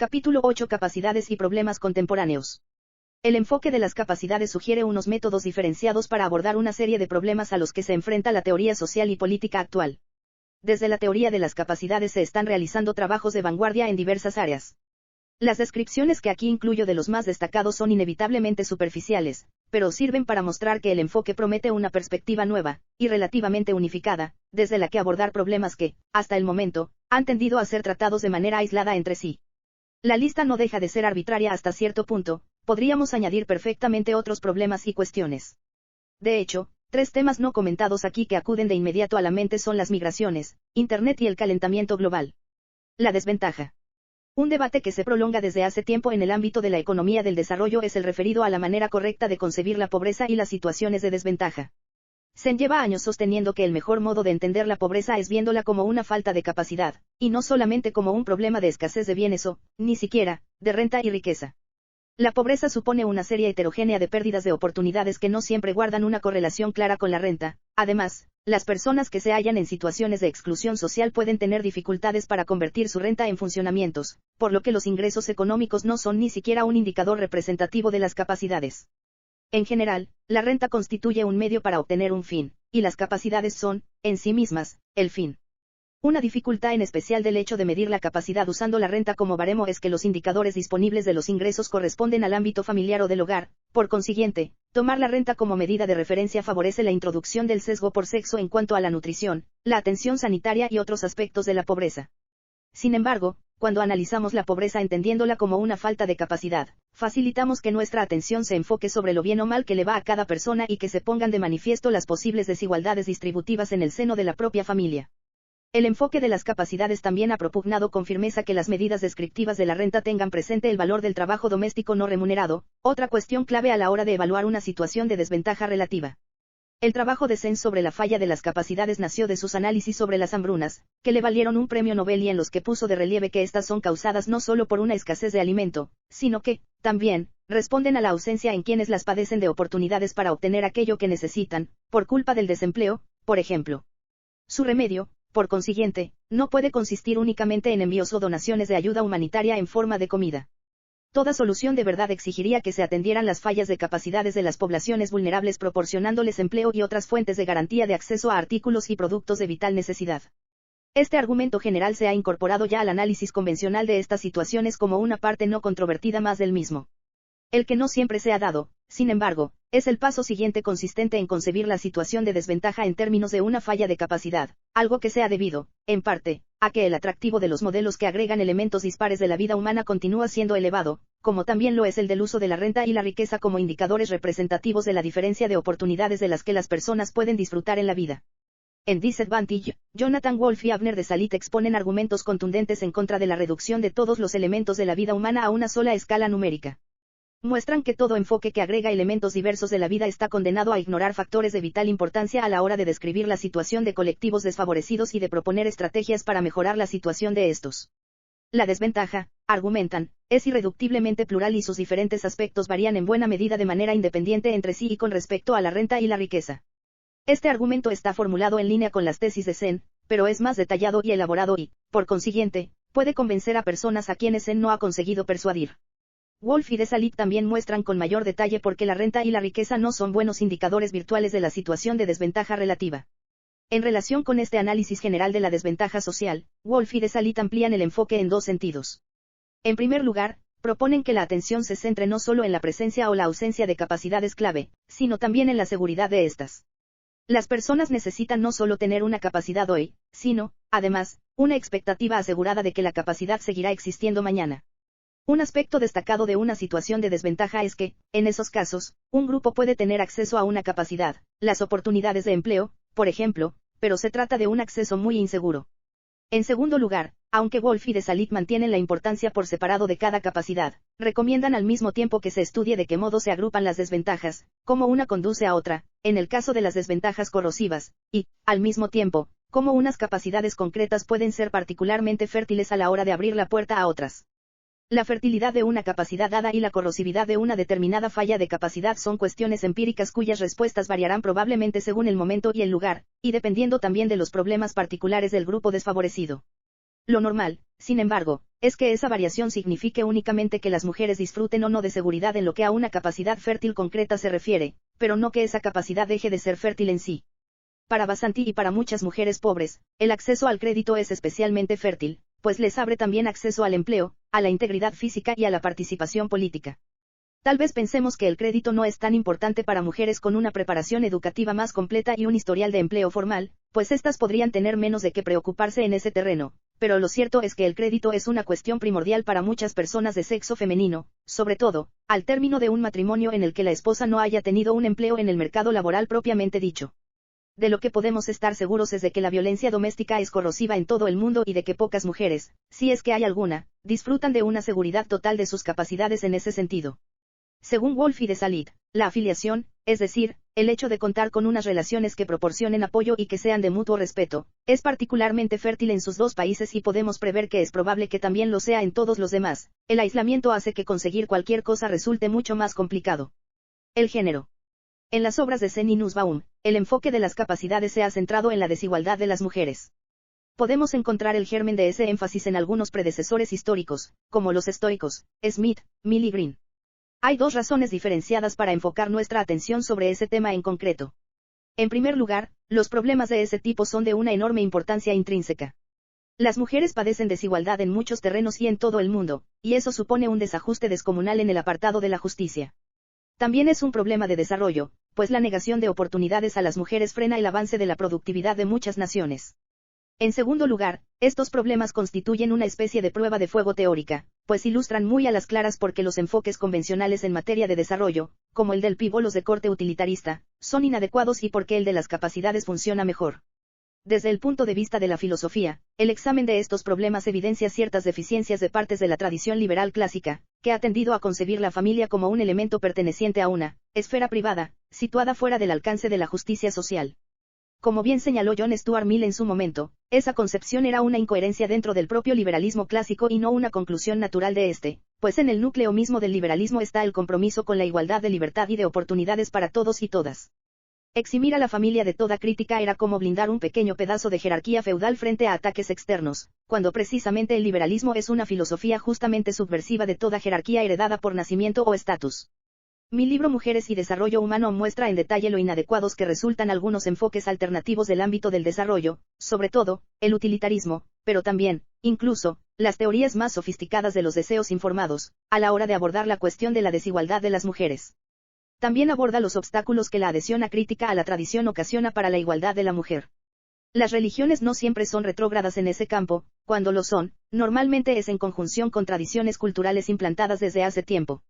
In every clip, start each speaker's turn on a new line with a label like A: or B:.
A: Capítulo 8. Capacidades y problemas contemporáneos. El enfoque de las capacidades sugiere unos métodos diferenciados para abordar una serie de problemas a los que se enfrenta la teoría social y política actual. Desde la teoría de las capacidades se están realizando trabajos de vanguardia en diversas áreas. Las descripciones que aquí incluyo de los más destacados son inevitablemente superficiales, pero sirven para mostrar que el enfoque promete una perspectiva nueva, y relativamente unificada, desde la que abordar problemas que, hasta el momento, han tendido a ser tratados de manera aislada entre sí. La lista no deja de ser arbitraria hasta cierto punto, podríamos añadir perfectamente otros problemas y cuestiones. De hecho, 3 temas no comentados aquí que acuden de inmediato a la mente son las migraciones, Internet y el calentamiento global. La desventaja. Un debate que se prolonga desde hace tiempo en el ámbito de la economía del desarrollo es el referido a la manera correcta de concebir la pobreza y las situaciones de desventaja. Se lleva años sosteniendo que el mejor modo de entender la pobreza es viéndola como una falta de capacidad, y no solamente como un problema de escasez de bienes o, ni siquiera, de renta y riqueza. La pobreza supone una serie heterogénea de pérdidas de oportunidades que no siempre guardan una correlación clara con la renta. Además, las personas que se hallan en situaciones de exclusión social pueden tener dificultades para convertir su renta en funcionamientos, por lo que los ingresos económicos no son ni siquiera un indicador representativo de las capacidades. En general, la renta constituye un medio para obtener un fin, y las capacidades son, en sí mismas, el fin. Una dificultad en especial del hecho de medir la capacidad usando la renta como baremo es que los indicadores disponibles de los ingresos corresponden al ámbito familiar o del hogar. Por consiguiente, tomar la renta como medida de referencia favorece la introducción del sesgo por sexo en cuanto a la nutrición, la atención sanitaria y otros aspectos de la pobreza. Sin embargo, cuando analizamos la pobreza entendiéndola como una falta de capacidad, facilitamos que nuestra atención se enfoque sobre lo bien o mal que le va a cada persona y que se pongan de manifiesto las posibles desigualdades distributivas en el seno de la propia familia. El enfoque de las capacidades también ha propugnado con firmeza que las medidas descriptivas de la renta tengan presente el valor del trabajo doméstico no remunerado, otra cuestión clave a la hora de evaluar una situación de desventaja relativa. El trabajo de Sen sobre la falla de las capacidades nació de sus análisis sobre las hambrunas, que le valieron un premio Nobel y en los que puso de relieve que estas son causadas no solo por una escasez de alimento, sino que, también, responden a la ausencia en quienes las padecen de oportunidades para obtener aquello que necesitan, por culpa del desempleo, por ejemplo. Su remedio, por consiguiente, no puede consistir únicamente en envíos o donaciones de ayuda humanitaria en forma de comida. Toda solución de verdad exigiría que se atendieran las fallas de capacidades de las poblaciones vulnerables proporcionándoles empleo y otras fuentes de garantía de acceso a artículos y productos de vital necesidad. Este argumento general se ha incorporado ya al análisis convencional de estas situaciones como una parte no controvertida más del mismo. El que no siempre se ha dado, sin embargo, es el paso siguiente consistente en concebir la situación de desventaja en términos de una falla de capacidad, algo que se ha debido, en parte, a que el atractivo de los modelos que agregan elementos dispares de la vida humana continúa siendo elevado, como también lo es el del uso de la renta y la riqueza como indicadores representativos de la diferencia de oportunidades de las que las personas pueden disfrutar en la vida. En Disadvantage, Jonathan Wolff y Abner de Salit exponen argumentos contundentes en contra de la reducción de todos los elementos de la vida humana a una sola escala numérica. Muestran que todo enfoque que agrega elementos diversos de la vida está condenado a ignorar factores de vital importancia a la hora de describir la situación de colectivos desfavorecidos y de proponer estrategias para mejorar la situación de estos. La desventaja, argumentan, es irreductiblemente plural y sus diferentes aspectos varían en buena medida de manera independiente entre sí y con respecto a la renta y la riqueza. Este argumento está formulado en línea con las tesis de Sen, pero es más detallado y elaborado y, por consiguiente, puede convencer a personas a quienes Sen no ha conseguido persuadir. Wolff y de Salit también muestran con mayor detalle por qué la renta y la riqueza no son buenos indicadores virtuales de la situación de desventaja relativa. En relación con este análisis general de la desventaja social, Wolff y de Salit amplían el enfoque en 2 sentidos. En primer lugar, proponen que la atención se centre no solo en la presencia o la ausencia de capacidades clave, sino también en la seguridad de estas. Las personas necesitan no solo tener una capacidad hoy, sino, además, una expectativa asegurada de que la capacidad seguirá existiendo mañana. Un aspecto destacado de una situación de desventaja es que, en esos casos, un grupo puede tener acceso a una capacidad, las oportunidades de empleo, por ejemplo, pero se trata de un acceso muy inseguro. En segundo lugar, aunque Wolff y de Salit mantienen la importancia por separado de cada capacidad, recomiendan al mismo tiempo que se estudie de qué modo se agrupan las desventajas, cómo una conduce a otra, en el caso de las desventajas corrosivas, y, al mismo tiempo, cómo unas capacidades concretas pueden ser particularmente fértiles a la hora de abrir la puerta a otras. La fertilidad de una capacidad dada y la corrosividad de una determinada falla de capacidad son cuestiones empíricas cuyas respuestas variarán probablemente según el momento y el lugar, y dependiendo también de los problemas particulares del grupo desfavorecido. Lo normal, sin embargo, es que esa variación signifique únicamente que las mujeres disfruten o no de seguridad en lo que a una capacidad fértil concreta se refiere, pero no que esa capacidad deje de ser fértil en sí. Para Basanti y para muchas mujeres pobres, el acceso al crédito es especialmente fértil, pues les abre también acceso al empleo, a la integridad física y a la participación política. Tal vez pensemos que el crédito no es tan importante para mujeres con una preparación educativa más completa y un historial de empleo formal, pues éstas podrían tener menos de qué preocuparse en ese terreno, pero lo cierto es que el crédito es una cuestión primordial para muchas personas de sexo femenino, sobre todo, al término de un matrimonio en el que la esposa no haya tenido un empleo en el mercado laboral propiamente dicho. De lo que podemos estar seguros es de que la violencia doméstica es corrosiva en todo el mundo y de que pocas mujeres, si es que hay alguna, disfrutan de una seguridad total de sus capacidades en ese sentido. Según Wolf y de Salit, la afiliación, es decir, el hecho de contar con unas relaciones que proporcionen apoyo y que sean de mutuo respeto, es particularmente fértil en sus dos países y podemos prever que es probable que también lo sea en todos los demás. El aislamiento hace que conseguir cualquier cosa resulte mucho más complicado. El género. En las obras de Zen y Nussbaum, el enfoque de las capacidades se ha centrado en la desigualdad de las mujeres. Podemos encontrar el germen de ese énfasis en algunos predecesores históricos, como los estoicos, Smith, Mill y Green. Hay dos razones diferenciadas para enfocar nuestra atención sobre ese tema en concreto. En primer lugar, los problemas de ese tipo son de una enorme importancia intrínseca. Las mujeres padecen desigualdad en muchos terrenos y en todo el mundo, y eso supone un desajuste descomunal en el apartado de la justicia. También es un problema de desarrollo, pues la negación de oportunidades a las mujeres frena el avance de la productividad de muchas naciones. En segundo lugar, estos problemas constituyen una especie de prueba de fuego teórica, pues ilustran muy a las claras por qué los enfoques convencionales en materia de desarrollo, como el del PIB o los de corte utilitarista, son inadecuados y por qué el de las capacidades funciona mejor. Desde el punto de vista de la filosofía, el examen de estos problemas evidencia ciertas deficiencias de partes de la tradición liberal clásica, que ha tendido a concebir la familia como un elemento perteneciente a una esfera privada, situada fuera del alcance de la justicia social. Como bien señaló John Stuart Mill en su momento, esa concepción era una incoherencia dentro del propio liberalismo clásico y no una conclusión natural de este, pues en el núcleo mismo del liberalismo está el compromiso con la igualdad de libertad y de oportunidades para todos y todas. Eximir a la familia de toda crítica era como blindar un pequeño pedazo de jerarquía feudal frente a ataques externos, cuando precisamente el liberalismo es una filosofía justamente subversiva de toda jerarquía heredada por nacimiento o estatus. Mi libro Mujeres y Desarrollo Humano muestra en detalle lo inadecuados que resultan algunos enfoques alternativos del ámbito del desarrollo, sobre todo, el utilitarismo, pero también, incluso, las teorías más sofisticadas de los deseos informados, a la hora de abordar la cuestión de la desigualdad de las mujeres. También aborda los obstáculos que la adhesión acrítica a la tradición ocasiona para la igualdad de la mujer. Las religiones no siempre son retrógradas en ese campo, cuando lo son, normalmente es en conjunción con tradiciones culturales implantadas desde hace tiempo.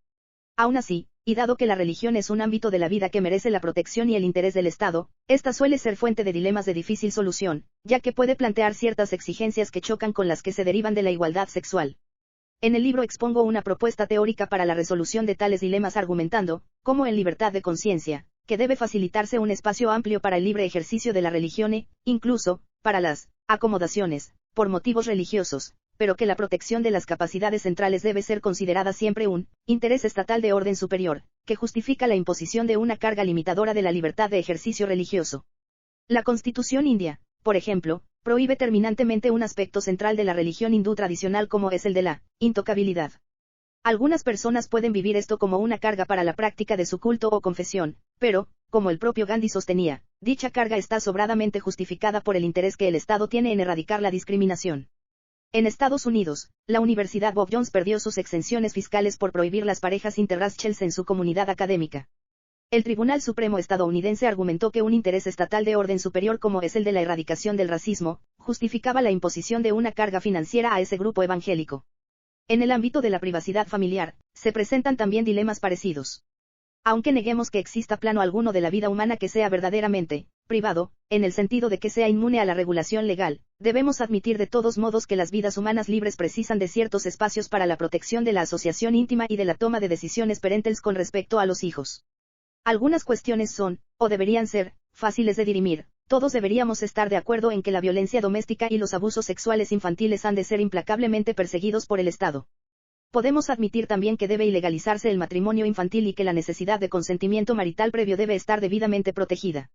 A: Aún así, y dado que la religión es un ámbito de la vida que merece la protección y el interés del Estado, esta suele ser fuente de dilemas de difícil solución, ya que puede plantear ciertas exigencias que chocan con las que se derivan de la igualdad sexual. En el libro expongo una propuesta teórica para la resolución de tales dilemas argumentando, como en Libertad de Conciencia, que debe facilitarse un espacio amplio para el libre ejercicio de la religión e, incluso, para las acomodaciones, por motivos religiosos, pero que la protección de las capacidades centrales debe ser considerada siempre un interés estatal de orden superior, que justifica la imposición de una carga limitadora de la libertad de ejercicio religioso. La Constitución india, por ejemplo, prohíbe terminantemente un aspecto central de la religión hindú tradicional como es el de la intocabilidad. Algunas personas pueden vivir esto como una carga para la práctica de su culto o confesión, pero, como el propio Gandhi sostenía, dicha carga está sobradamente justificada por el interés que el Estado tiene en erradicar la discriminación. En Estados Unidos, la Universidad Bob Jones perdió sus exenciones fiscales por prohibir las parejas interraciales en su comunidad académica. El Tribunal Supremo estadounidense argumentó que un interés estatal de orden superior como es el de la erradicación del racismo, justificaba la imposición de una carga financiera a ese grupo evangélico. En el ámbito de la privacidad familiar, se presentan también dilemas parecidos. Aunque neguemos que exista plano alguno de la vida humana que sea verdaderamente privado, en el sentido de que sea inmune a la regulación legal, debemos admitir de todos modos que las vidas humanas libres precisan de ciertos espacios para la protección de la asociación íntima y de la toma de decisiones parentales con respecto a los hijos. Algunas cuestiones son, o deberían ser, fáciles de dirimir. Todos deberíamos estar de acuerdo en que la violencia doméstica y los abusos sexuales infantiles han de ser implacablemente perseguidos por el Estado. Podemos admitir también que debe ilegalizarse el matrimonio infantil y que la necesidad de consentimiento marital previo debe estar debidamente protegida.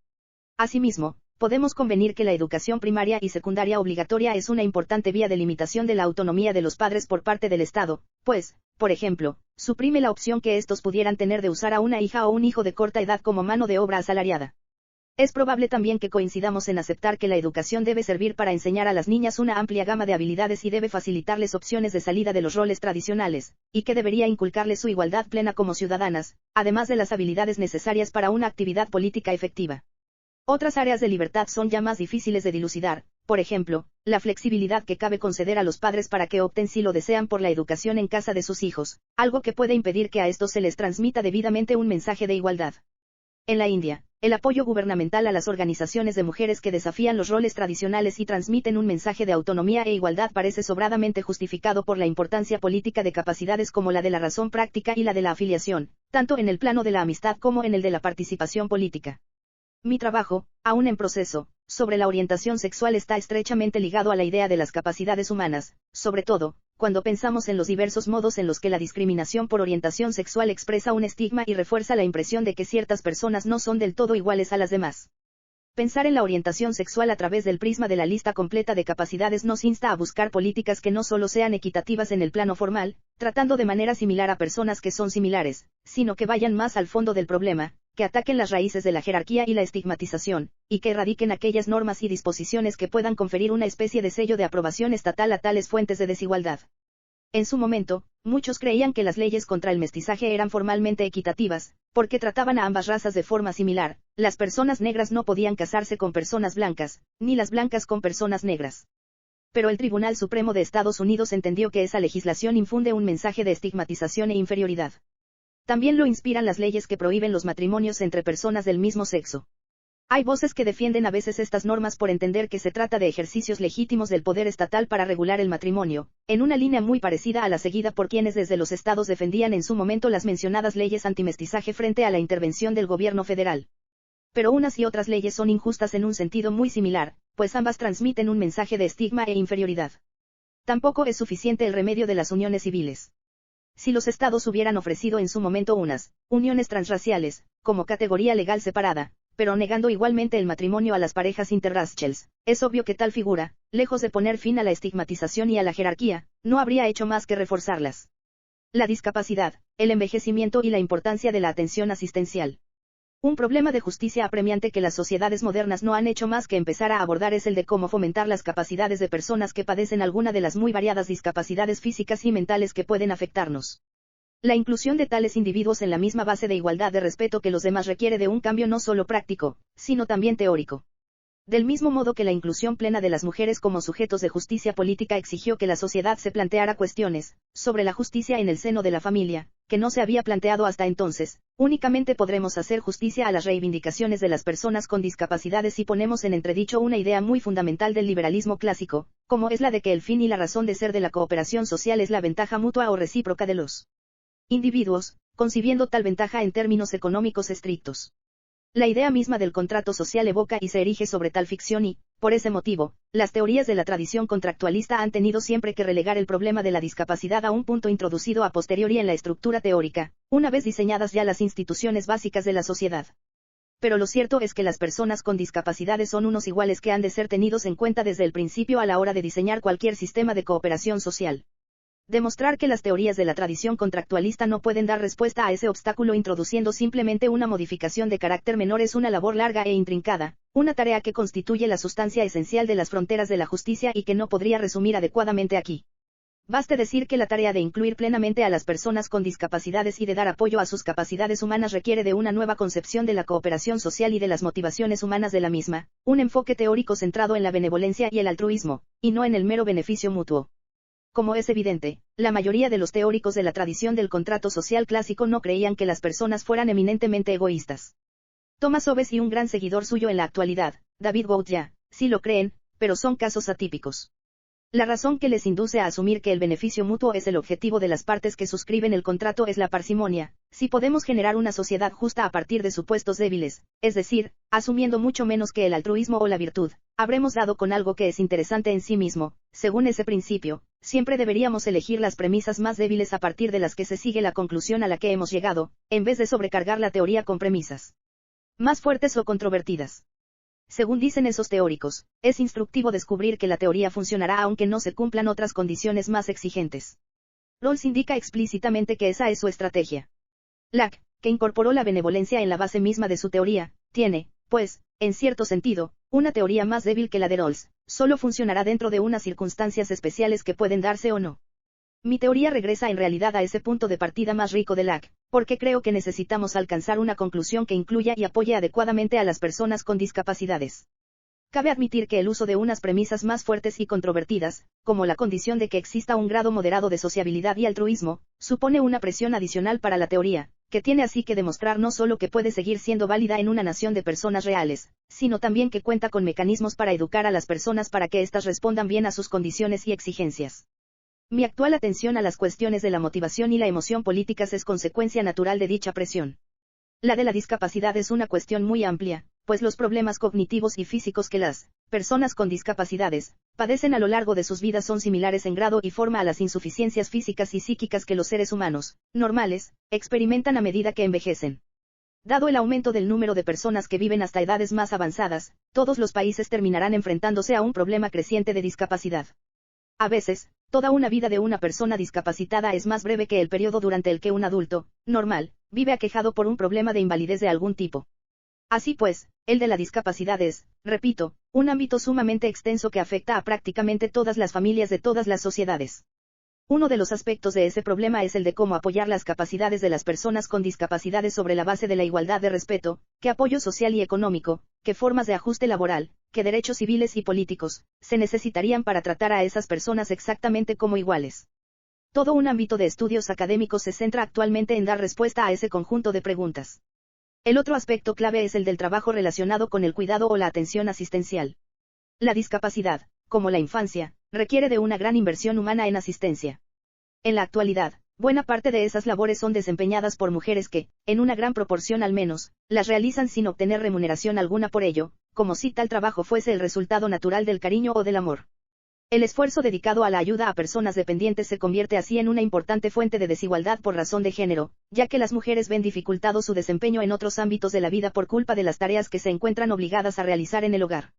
A: Asimismo, podemos convenir que la educación primaria y secundaria obligatoria es una importante vía de limitación de la autonomía de los padres por parte del Estado, pues, por ejemplo, suprime la opción que estos pudieran tener de usar a una hija o un hijo de corta edad como mano de obra asalariada. Es probable también que coincidamos en aceptar que la educación debe servir para enseñar a las niñas una amplia gama de habilidades y debe facilitarles opciones de salida de los roles tradicionales, y que debería inculcarles su igualdad plena como ciudadanas, además de las habilidades necesarias para una actividad política efectiva. Otras áreas de libertad son ya más difíciles de dilucidar, por ejemplo, la flexibilidad que cabe conceder a los padres para que opten si lo desean por la educación en casa de sus hijos, algo que puede impedir que a estos se les transmita debidamente un mensaje de igualdad. En la India, el apoyo gubernamental a las organizaciones de mujeres que desafían los roles tradicionales y transmiten un mensaje de autonomía e igualdad parece sobradamente justificado por la importancia política de capacidades como la de la razón práctica y la de la afiliación, tanto en el plano de la amistad como en el de la participación política. Mi trabajo, aún en proceso, sobre la orientación sexual está estrechamente ligado a la idea de las capacidades humanas, sobre todo, cuando pensamos en los diversos modos en los que la discriminación por orientación sexual expresa un estigma y refuerza la impresión de que ciertas personas no son del todo iguales a las demás. Pensar en la orientación sexual a través del prisma de la lista completa de capacidades nos insta a buscar políticas que no solo sean equitativas en el plano formal, tratando de manera similar a personas que son similares, sino que vayan más al fondo del problema, que ataquen las raíces de la jerarquía y la estigmatización, y que erradiquen aquellas normas y disposiciones que puedan conferir una especie de sello de aprobación estatal a tales fuentes de desigualdad. En su momento, muchos creían que las leyes contra el mestizaje eran formalmente equitativas, porque trataban a ambas razas de forma similar. Las personas negras no podían casarse con personas blancas, ni las blancas con personas negras. Pero el Tribunal Supremo de Estados Unidos entendió que esa legislación infunde un mensaje de estigmatización e inferioridad. También lo inspiran las leyes que prohíben los matrimonios entre personas del mismo sexo. Hay voces que defienden a veces estas normas por entender que se trata de ejercicios legítimos del poder estatal para regular el matrimonio, en una línea muy parecida a la seguida por quienes desde los estados defendían en su momento las mencionadas leyes antimestizaje frente a la intervención del gobierno federal. Pero unas y otras leyes son injustas en un sentido muy similar, pues ambas transmiten un mensaje de estigma e inferioridad. Tampoco es suficiente el remedio de las uniones civiles. Si los estados hubieran ofrecido en su momento unas uniones transraciales, como categoría legal separada, pero negando igualmente el matrimonio a las parejas interraciales, es obvio que tal figura, lejos de poner fin a la estigmatización y a la jerarquía, no habría hecho más que reforzarlas. La discapacidad, el envejecimiento y la importancia de la atención asistencial. Un problema de justicia apremiante que las sociedades modernas no han hecho más que empezar a abordar es el de cómo fomentar las capacidades de personas que padecen alguna de las muy variadas discapacidades físicas y mentales que pueden afectarnos. La inclusión de tales individuos en la misma base de igualdad de respeto que los demás requiere de un cambio no solo práctico, sino también teórico. Del mismo modo que la inclusión plena de las mujeres como sujetos de justicia política exigió que la sociedad se planteara cuestiones sobre la justicia en el seno de la familia, que no se había planteado hasta entonces, únicamente podremos hacer justicia a las reivindicaciones de las personas con discapacidades si ponemos en entredicho una idea muy fundamental del liberalismo clásico, como es la de que el fin y la razón de ser de la cooperación social es la ventaja mutua o recíproca de los individuos, concibiendo tal ventaja en términos económicos estrictos. La idea misma del contrato social evoca y se erige sobre tal ficción y, por ese motivo, las teorías de la tradición contractualista han tenido siempre que relegar el problema de la discapacidad a un punto introducido a posteriori en la estructura teórica, una vez diseñadas ya las instituciones básicas de la sociedad. Pero lo cierto es que las personas con discapacidades son unos iguales que han de ser tenidos en cuenta desde el principio a la hora de diseñar cualquier sistema de cooperación social. Demostrar que las teorías de la tradición contractualista no pueden dar respuesta a ese obstáculo introduciendo simplemente una modificación de carácter menor es una labor larga e intrincada, una tarea que constituye la sustancia esencial de las fronteras de la justicia y que no podría resumir adecuadamente aquí. Baste decir que la tarea de incluir plenamente a las personas con discapacidades y de dar apoyo a sus capacidades humanas requiere de una nueva concepción de la cooperación social y de las motivaciones humanas de la misma, un enfoque teórico centrado en la benevolencia y el altruismo, y no en el mero beneficio mutuo. Como es evidente, la mayoría de los teóricos de la tradición del contrato social clásico no creían que las personas fueran eminentemente egoístas. Thomas Hobbes y un gran seguidor suyo en la actualidad, David Bourdieu, sí lo creen, pero son casos atípicos. La razón que les induce a asumir que el beneficio mutuo es el objetivo de las partes que suscriben el contrato es la parsimonia. Si podemos generar una sociedad justa a partir de supuestos débiles, es decir, asumiendo mucho menos que el altruismo o la virtud, habremos dado con algo que es interesante en sí mismo. Según ese principio, siempre deberíamos elegir las premisas más débiles a partir de las que se sigue la conclusión a la que hemos llegado, en vez de sobrecargar la teoría con premisas más fuertes o controvertidas. según dicen esos teóricos, es instructivo descubrir que la teoría funcionará aunque no se cumplan otras condiciones más exigentes. Rawls indica explícitamente que esa es su estrategia. Locke, que incorporó la benevolencia en la base misma de su teoría, tiene, pues, en cierto sentido, una teoría más débil que la de Rawls, solo funcionará dentro de unas circunstancias especiales que pueden darse o no. Mi teoría regresa en realidad a ese punto de partida más rico de Locke, porque creo que necesitamos alcanzar una conclusión que incluya y apoye adecuadamente a las personas con discapacidades. Cabe admitir que el uso de unas premisas más fuertes y controvertidas, como la condición de que exista un grado moderado de sociabilidad y altruismo, supone una presión adicional para la teoría, que tiene así que demostrar no solo que puede seguir siendo válida en una nación de personas reales, sino también que cuenta con mecanismos para educar a las personas para que éstas respondan bien a sus condiciones y exigencias. Mi actual atención a las cuestiones de la motivación y la emoción políticas es consecuencia natural de dicha presión. La de la discapacidad es una cuestión muy amplia, pues los problemas cognitivos y físicos que las personas con discapacidades padecen a lo largo de sus vidas son similares en grado y forma a las insuficiencias físicas y psíquicas que los seres humanos, normales, experimentan a medida que envejecen. Dado el aumento del número de personas que viven hasta edades más avanzadas, todos los países terminarán enfrentándose a un problema creciente de discapacidad. A veces, toda una vida de una persona discapacitada es más breve que el periodo durante el que un adulto, normal, vive aquejado por un problema de invalidez de algún tipo. Así pues, el de la discapacidad es, repito, un ámbito sumamente extenso que afecta a prácticamente todas las familias de todas las sociedades. Uno de los aspectos de ese problema es el de cómo apoyar las capacidades de las personas con discapacidades sobre la base de la igualdad de respeto, qué apoyo social y económico, qué formas de ajuste laboral, qué derechos civiles y políticos se necesitarían para tratar a esas personas exactamente como iguales. Todo un ámbito de estudios académicos se centra actualmente en dar respuesta a ese conjunto de preguntas. El otro aspecto clave es el del trabajo relacionado con el cuidado o la atención asistencial. La discapacidad, como la infancia, requiere de una gran inversión humana en asistencia. En la actualidad, buena parte de esas labores son desempeñadas por mujeres que, en una gran proporción al menos, las realizan sin obtener remuneración alguna por ello, como si tal trabajo fuese el resultado natural del cariño o del amor. El esfuerzo dedicado a la ayuda a personas dependientes se convierte así en una importante fuente de desigualdad por razón de género, ya que las mujeres ven dificultado su desempeño en otros ámbitos de la vida por culpa de las tareas que se encuentran obligadas a realizar en el hogar.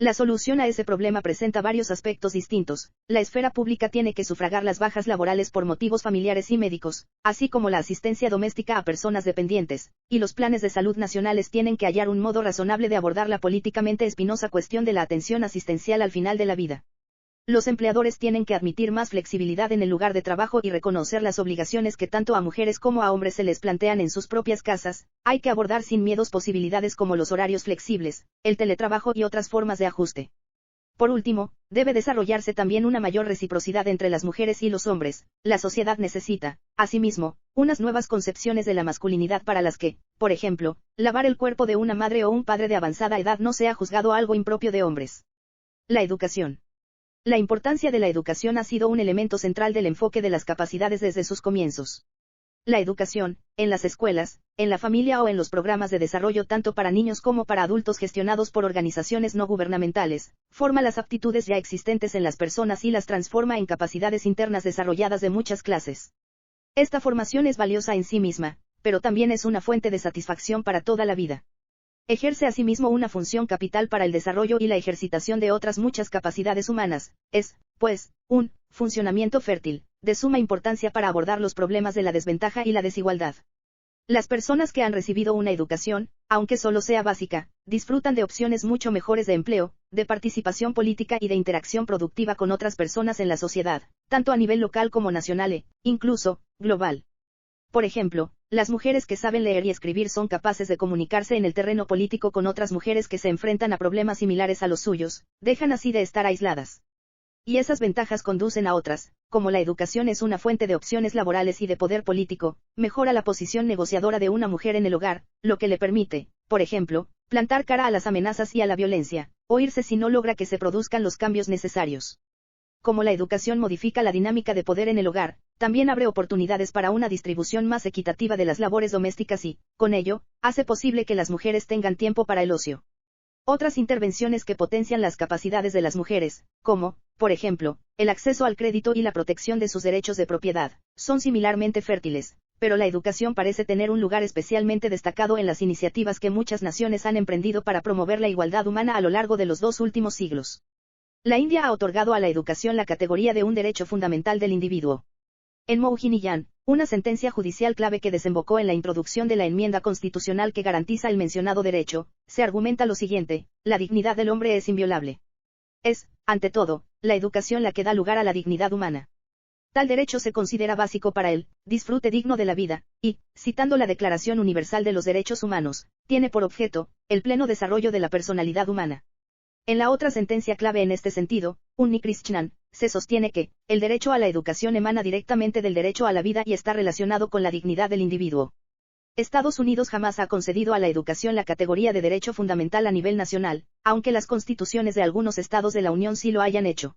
A: La solución a ese problema presenta varios aspectos distintos. La esfera pública tiene que sufragar las bajas laborales por motivos familiares y médicos, así como la asistencia doméstica a personas dependientes, y los planes de salud nacionales tienen que hallar un modo razonable de abordar la políticamente espinosa cuestión de la atención asistencial al final de la vida. Los empleadores tienen que admitir más flexibilidad en el lugar de trabajo y reconocer las obligaciones que tanto a mujeres como a hombres se les plantean en sus propias casas. Hay que abordar sin miedos posibilidades como los horarios flexibles, el teletrabajo y otras formas de ajuste. Por último, debe desarrollarse también una mayor reciprocidad entre las mujeres y los hombres. La sociedad necesita, asimismo, unas nuevas concepciones de la masculinidad para las que, por ejemplo, lavar el cuerpo de una madre o un padre de avanzada edad no sea juzgado algo impropio de hombres. La educación. La importancia de la educación ha sido un elemento central del enfoque de las capacidades desde sus comienzos. La educación, en las escuelas, en la familia o en los programas de desarrollo tanto para niños como para adultos gestionados por organizaciones no gubernamentales, forma las aptitudes ya existentes en las personas y las transforma en capacidades internas desarrolladas de muchas clases. Esta formación es valiosa en sí misma, pero también es una fuente de satisfacción para toda la vida. Ejerce asimismo una función capital para el desarrollo y la ejercitación de otras muchas capacidades humanas. Es, pues, un funcionamiento fértil, de suma importancia para abordar los problemas de la desventaja y la desigualdad. Las personas que han recibido una educación, aunque solo sea básica, disfrutan de opciones mucho mejores de empleo, de participación política y de interacción productiva con otras personas en la sociedad, tanto a nivel local como nacional e, incluso, global. Por ejemplo, las mujeres que saben leer y escribir son capaces de comunicarse en el terreno político con otras mujeres que se enfrentan a problemas similares a los suyos, dejan así de estar aisladas. Y esas ventajas conducen a otras, como la educación es una fuente de opciones laborales y de poder político, mejora la posición negociadora de una mujer en el hogar, lo que le permite, por ejemplo, plantar cara a las amenazas y a la violencia, o irse si no logra que se produzcan los cambios necesarios. Como la educación modifica la dinámica de poder en el hogar, también abre oportunidades para una distribución más equitativa de las labores domésticas y, con ello, hace posible que las mujeres tengan tiempo para el ocio. Otras intervenciones que potencian las capacidades de las mujeres, como, por ejemplo, el acceso al crédito y la protección de sus derechos de propiedad, son similarmente fértiles, pero la educación parece tener un lugar especialmente destacado en las iniciativas que muchas naciones han emprendido para promover la igualdad humana a lo largo de los 2 últimos siglos. La India ha otorgado a la educación la categoría de un derecho fundamental del individuo. En Mohiniyam, una sentencia judicial clave que desembocó en la introducción de la enmienda constitucional que garantiza el mencionado derecho, se argumenta lo siguiente: la dignidad del hombre es inviolable. Es, ante todo, la educación la que da lugar a la dignidad humana. Tal derecho se considera básico para el disfrute digno de la vida, y, citando la Declaración Universal de los Derechos Humanos, tiene por objeto el pleno desarrollo de la personalidad humana. En la otra sentencia clave en este sentido, Unnikrishnan, se sostiene que el derecho a la educación emana directamente del derecho a la vida y está relacionado con la dignidad del individuo. Estados Unidos jamás ha concedido a la educación la categoría de derecho fundamental a nivel nacional, aunque las constituciones de algunos estados de la Unión sí lo hayan hecho.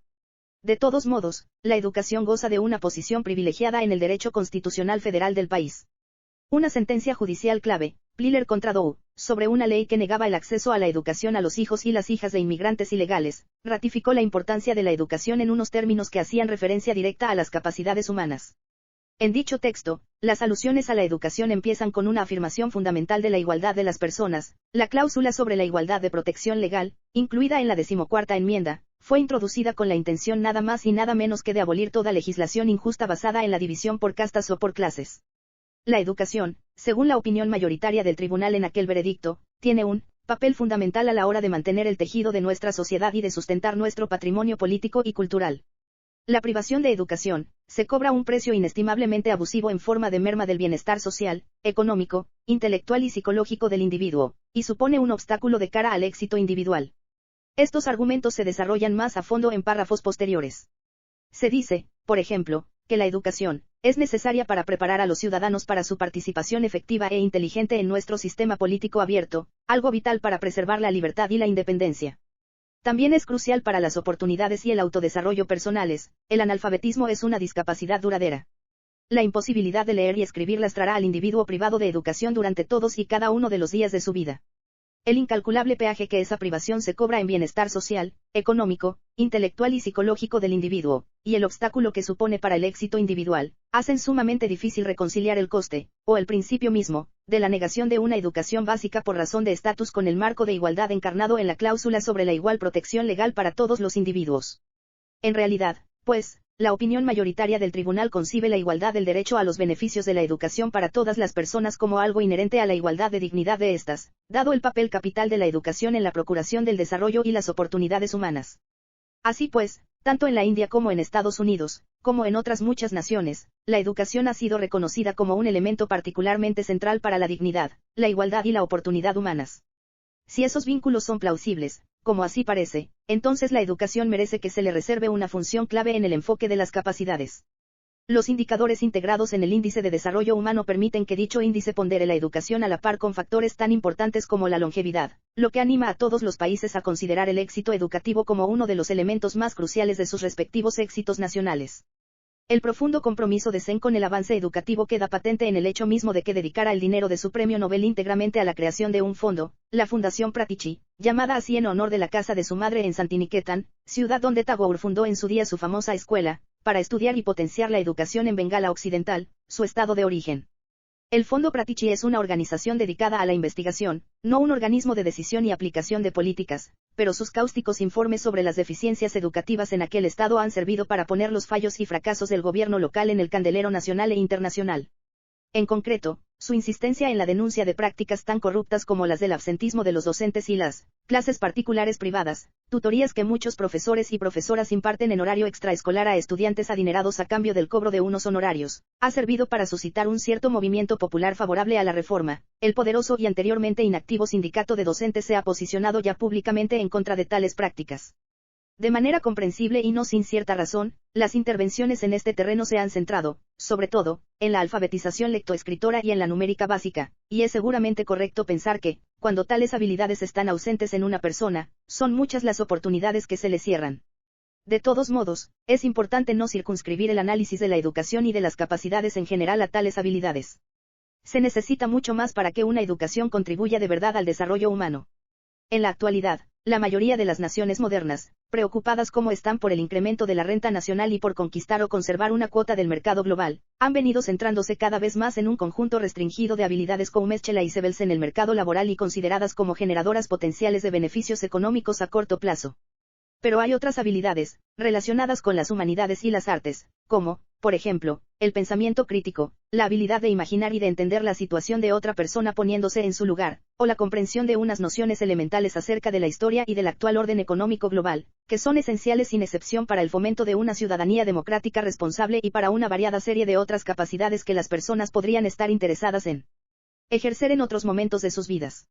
A: De todos modos, la educación goza de una posición privilegiada en el derecho constitucional federal del país. Una sentencia judicial clave, Pliller contra Doe, sobre una ley que negaba el acceso a la educación a los hijos y las hijas de inmigrantes ilegales, ratificó la importancia de la educación en unos términos que hacían referencia directa a las capacidades humanas. En dicho texto, las alusiones a la educación empiezan con una afirmación fundamental de la igualdad de las personas. La cláusula sobre la igualdad de protección legal, incluida en la 14ª enmienda, fue introducida con la intención nada más y nada menos que de abolir toda legislación injusta basada en la división por castas o por clases. La educación, según la opinión mayoritaria del tribunal en aquel veredicto, tiene un papel fundamental a la hora de mantener el tejido de nuestra sociedad y de sustentar nuestro patrimonio político y cultural. La privación de educación se cobra un precio inestimablemente abusivo en forma de merma del bienestar social, económico, intelectual y psicológico del individuo, y supone un obstáculo de cara al éxito individual. Estos argumentos se desarrollan más a fondo en párrafos posteriores. Se dice, por ejemplo, que la educación es necesaria para preparar a los ciudadanos para su participación efectiva e inteligente en nuestro sistema político abierto, algo vital para preservar la libertad y la independencia. También es crucial para las oportunidades y el autodesarrollo personales. El analfabetismo es una discapacidad duradera. La imposibilidad de leer y escribir lastrará al individuo privado de educación durante todos y cada uno de los días de su vida. El incalculable peaje que esa privación se cobra en bienestar social, económico, intelectual y psicológico del individuo, y el obstáculo que supone para el éxito individual, hacen sumamente difícil reconciliar el coste, o el principio mismo, de la negación de una educación básica por razón de estatus con el marco de igualdad encarnado en la cláusula sobre la igual protección legal para todos los individuos. En realidad, pues, la opinión mayoritaria del tribunal concibe la igualdad del derecho a los beneficios de la educación para todas las personas como algo inherente a la igualdad de dignidad de estas, dado el papel capital de la educación en la procuración del desarrollo y las oportunidades humanas. Así pues, tanto en la India como en Estados Unidos, como en otras muchas naciones, la educación ha sido reconocida como un elemento particularmente central para la dignidad, la igualdad y la oportunidad humanas. Si esos vínculos son plausibles, como así parece, entonces la educación merece que se le reserve una función clave en el enfoque de las capacidades. Los indicadores integrados en el índice de desarrollo humano permiten que dicho índice pondere la educación a la par con factores tan importantes como la longevidad, lo que anima a todos los países a considerar el éxito educativo como uno de los elementos más cruciales de sus respectivos éxitos nacionales. El profundo compromiso de Sen con el avance educativo queda patente en el hecho mismo de que dedicara el dinero de su premio Nobel íntegramente a la creación de un fondo, la Fundación Pratichi, llamada así en honor de la casa de su madre en Santiniketan, ciudad donde Tagore fundó en su día su famosa escuela, para estudiar y potenciar la educación en Bengala Occidental, su estado de origen. El Fondo Pratichi es una organización dedicada a la investigación, no un organismo de decisión y aplicación de políticas, pero sus cáusticos informes sobre las deficiencias educativas en aquel estado han servido para poner los fallos y fracasos del gobierno local en el candelero nacional e internacional. En concreto, su insistencia en la denuncia de prácticas tan corruptas como las del absentismo de los docentes y las clases particulares privadas, tutorías que muchos profesores y profesoras imparten en horario extraescolar a estudiantes adinerados a cambio del cobro de unos honorarios, ha servido para suscitar un cierto movimiento popular favorable a la reforma. El poderoso y anteriormente inactivo sindicato de docentes se ha posicionado ya públicamente en contra de tales prácticas. De manera comprensible y no sin cierta razón, las intervenciones en este terreno se han centrado, sobre todo, en la alfabetización lectoescritora y en la numérica básica, y es seguramente correcto pensar que, cuando tales habilidades están ausentes en una persona, son muchas las oportunidades que se le cierran. De todos modos, es importante no circunscribir el análisis de la educación y de las capacidades en general a tales habilidades. Se necesita mucho más para que una educación contribuya de verdad al desarrollo humano. En la actualidad, la mayoría de las naciones modernas preocupadas como están por el incremento de la renta nacional y por conquistar o conservar una cuota del mercado global, han venido centrándose cada vez más en un conjunto restringido de habilidades como Meschela y Sebels en el mercado laboral y consideradas como generadoras potenciales de beneficios económicos a corto plazo. Pero hay otras habilidades, relacionadas con las humanidades y las artes, como, por ejemplo, el pensamiento crítico, la habilidad de imaginar y de entender la situación de otra persona poniéndose en su lugar, o la comprensión de unas nociones elementales acerca de la historia y del actual orden económico global, que son esenciales sin excepción para el fomento de una ciudadanía democrática responsable y para una variada serie de otras capacidades que las personas podrían estar interesadas en ejercer en otros momentos de sus vidas.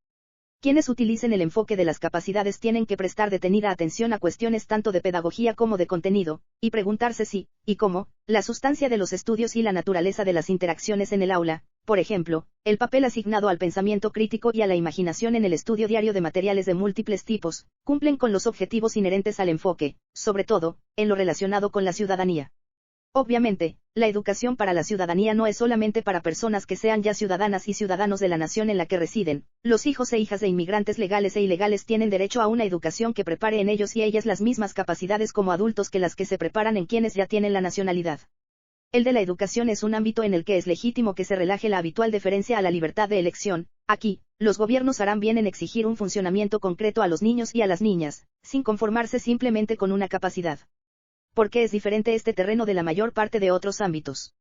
A: Quienes utilicen el enfoque de las capacidades tienen que prestar detenida atención a cuestiones tanto de pedagogía como de contenido, y preguntarse si, y cómo, la sustancia de los estudios y la naturaleza de las interacciones en el aula, por ejemplo, el papel asignado al pensamiento crítico y a la imaginación en el estudio diario de materiales de múltiples tipos, cumplen con los objetivos inherentes al enfoque, sobre todo, en lo relacionado con la ciudadanía. Obviamente, la educación para la ciudadanía no es solamente para personas que sean ya ciudadanas y ciudadanos de la nación en la que residen. Los hijos e hijas de inmigrantes legales e ilegales tienen derecho a una educación que prepare en ellos y ellas las mismas capacidades como adultos que las que se preparan en quienes ya tienen la nacionalidad. El de la educación es un ámbito en el que es legítimo que se relaje la habitual deferencia a la libertad de elección. Aquí, los gobiernos harán bien en exigir un funcionamiento concreto a los niños y a las niñas, sin conformarse simplemente con una capacidad. ¿Por qué es diferente este terreno de la mayor parte de otros ámbitos?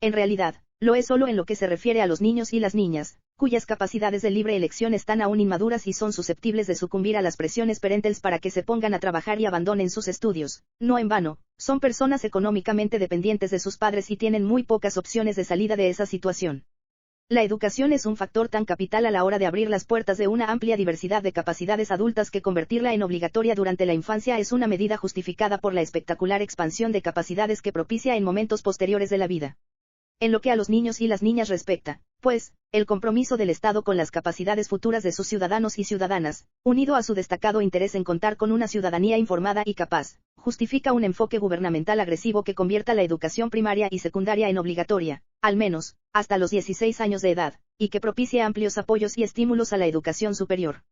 A: En realidad, lo es solo en lo que se refiere a los niños y las niñas, cuyas capacidades de libre elección están aún inmaduras y son susceptibles de sucumbir a las presiones parentales para que se pongan a trabajar y abandonen sus estudios. No en vano, son personas económicamente dependientes de sus padres y tienen muy pocas opciones de salida de esa situación. La educación es un factor tan capital a la hora de abrir las puertas de una amplia diversidad de capacidades adultas que convertirla en obligatoria durante la infancia es una medida justificada por la espectacular expansión de capacidades que propicia en momentos posteriores de la vida. En lo que a los niños y las niñas respecta, pues, el compromiso del Estado con las capacidades futuras de sus ciudadanos y ciudadanas, unido a su destacado interés en contar con una ciudadanía informada y capaz, justifica un enfoque gubernamental agresivo que convierta la educación primaria y secundaria en obligatoria, al menos, hasta los 16 años de edad, y que propicie amplios apoyos y estímulos a la educación superior.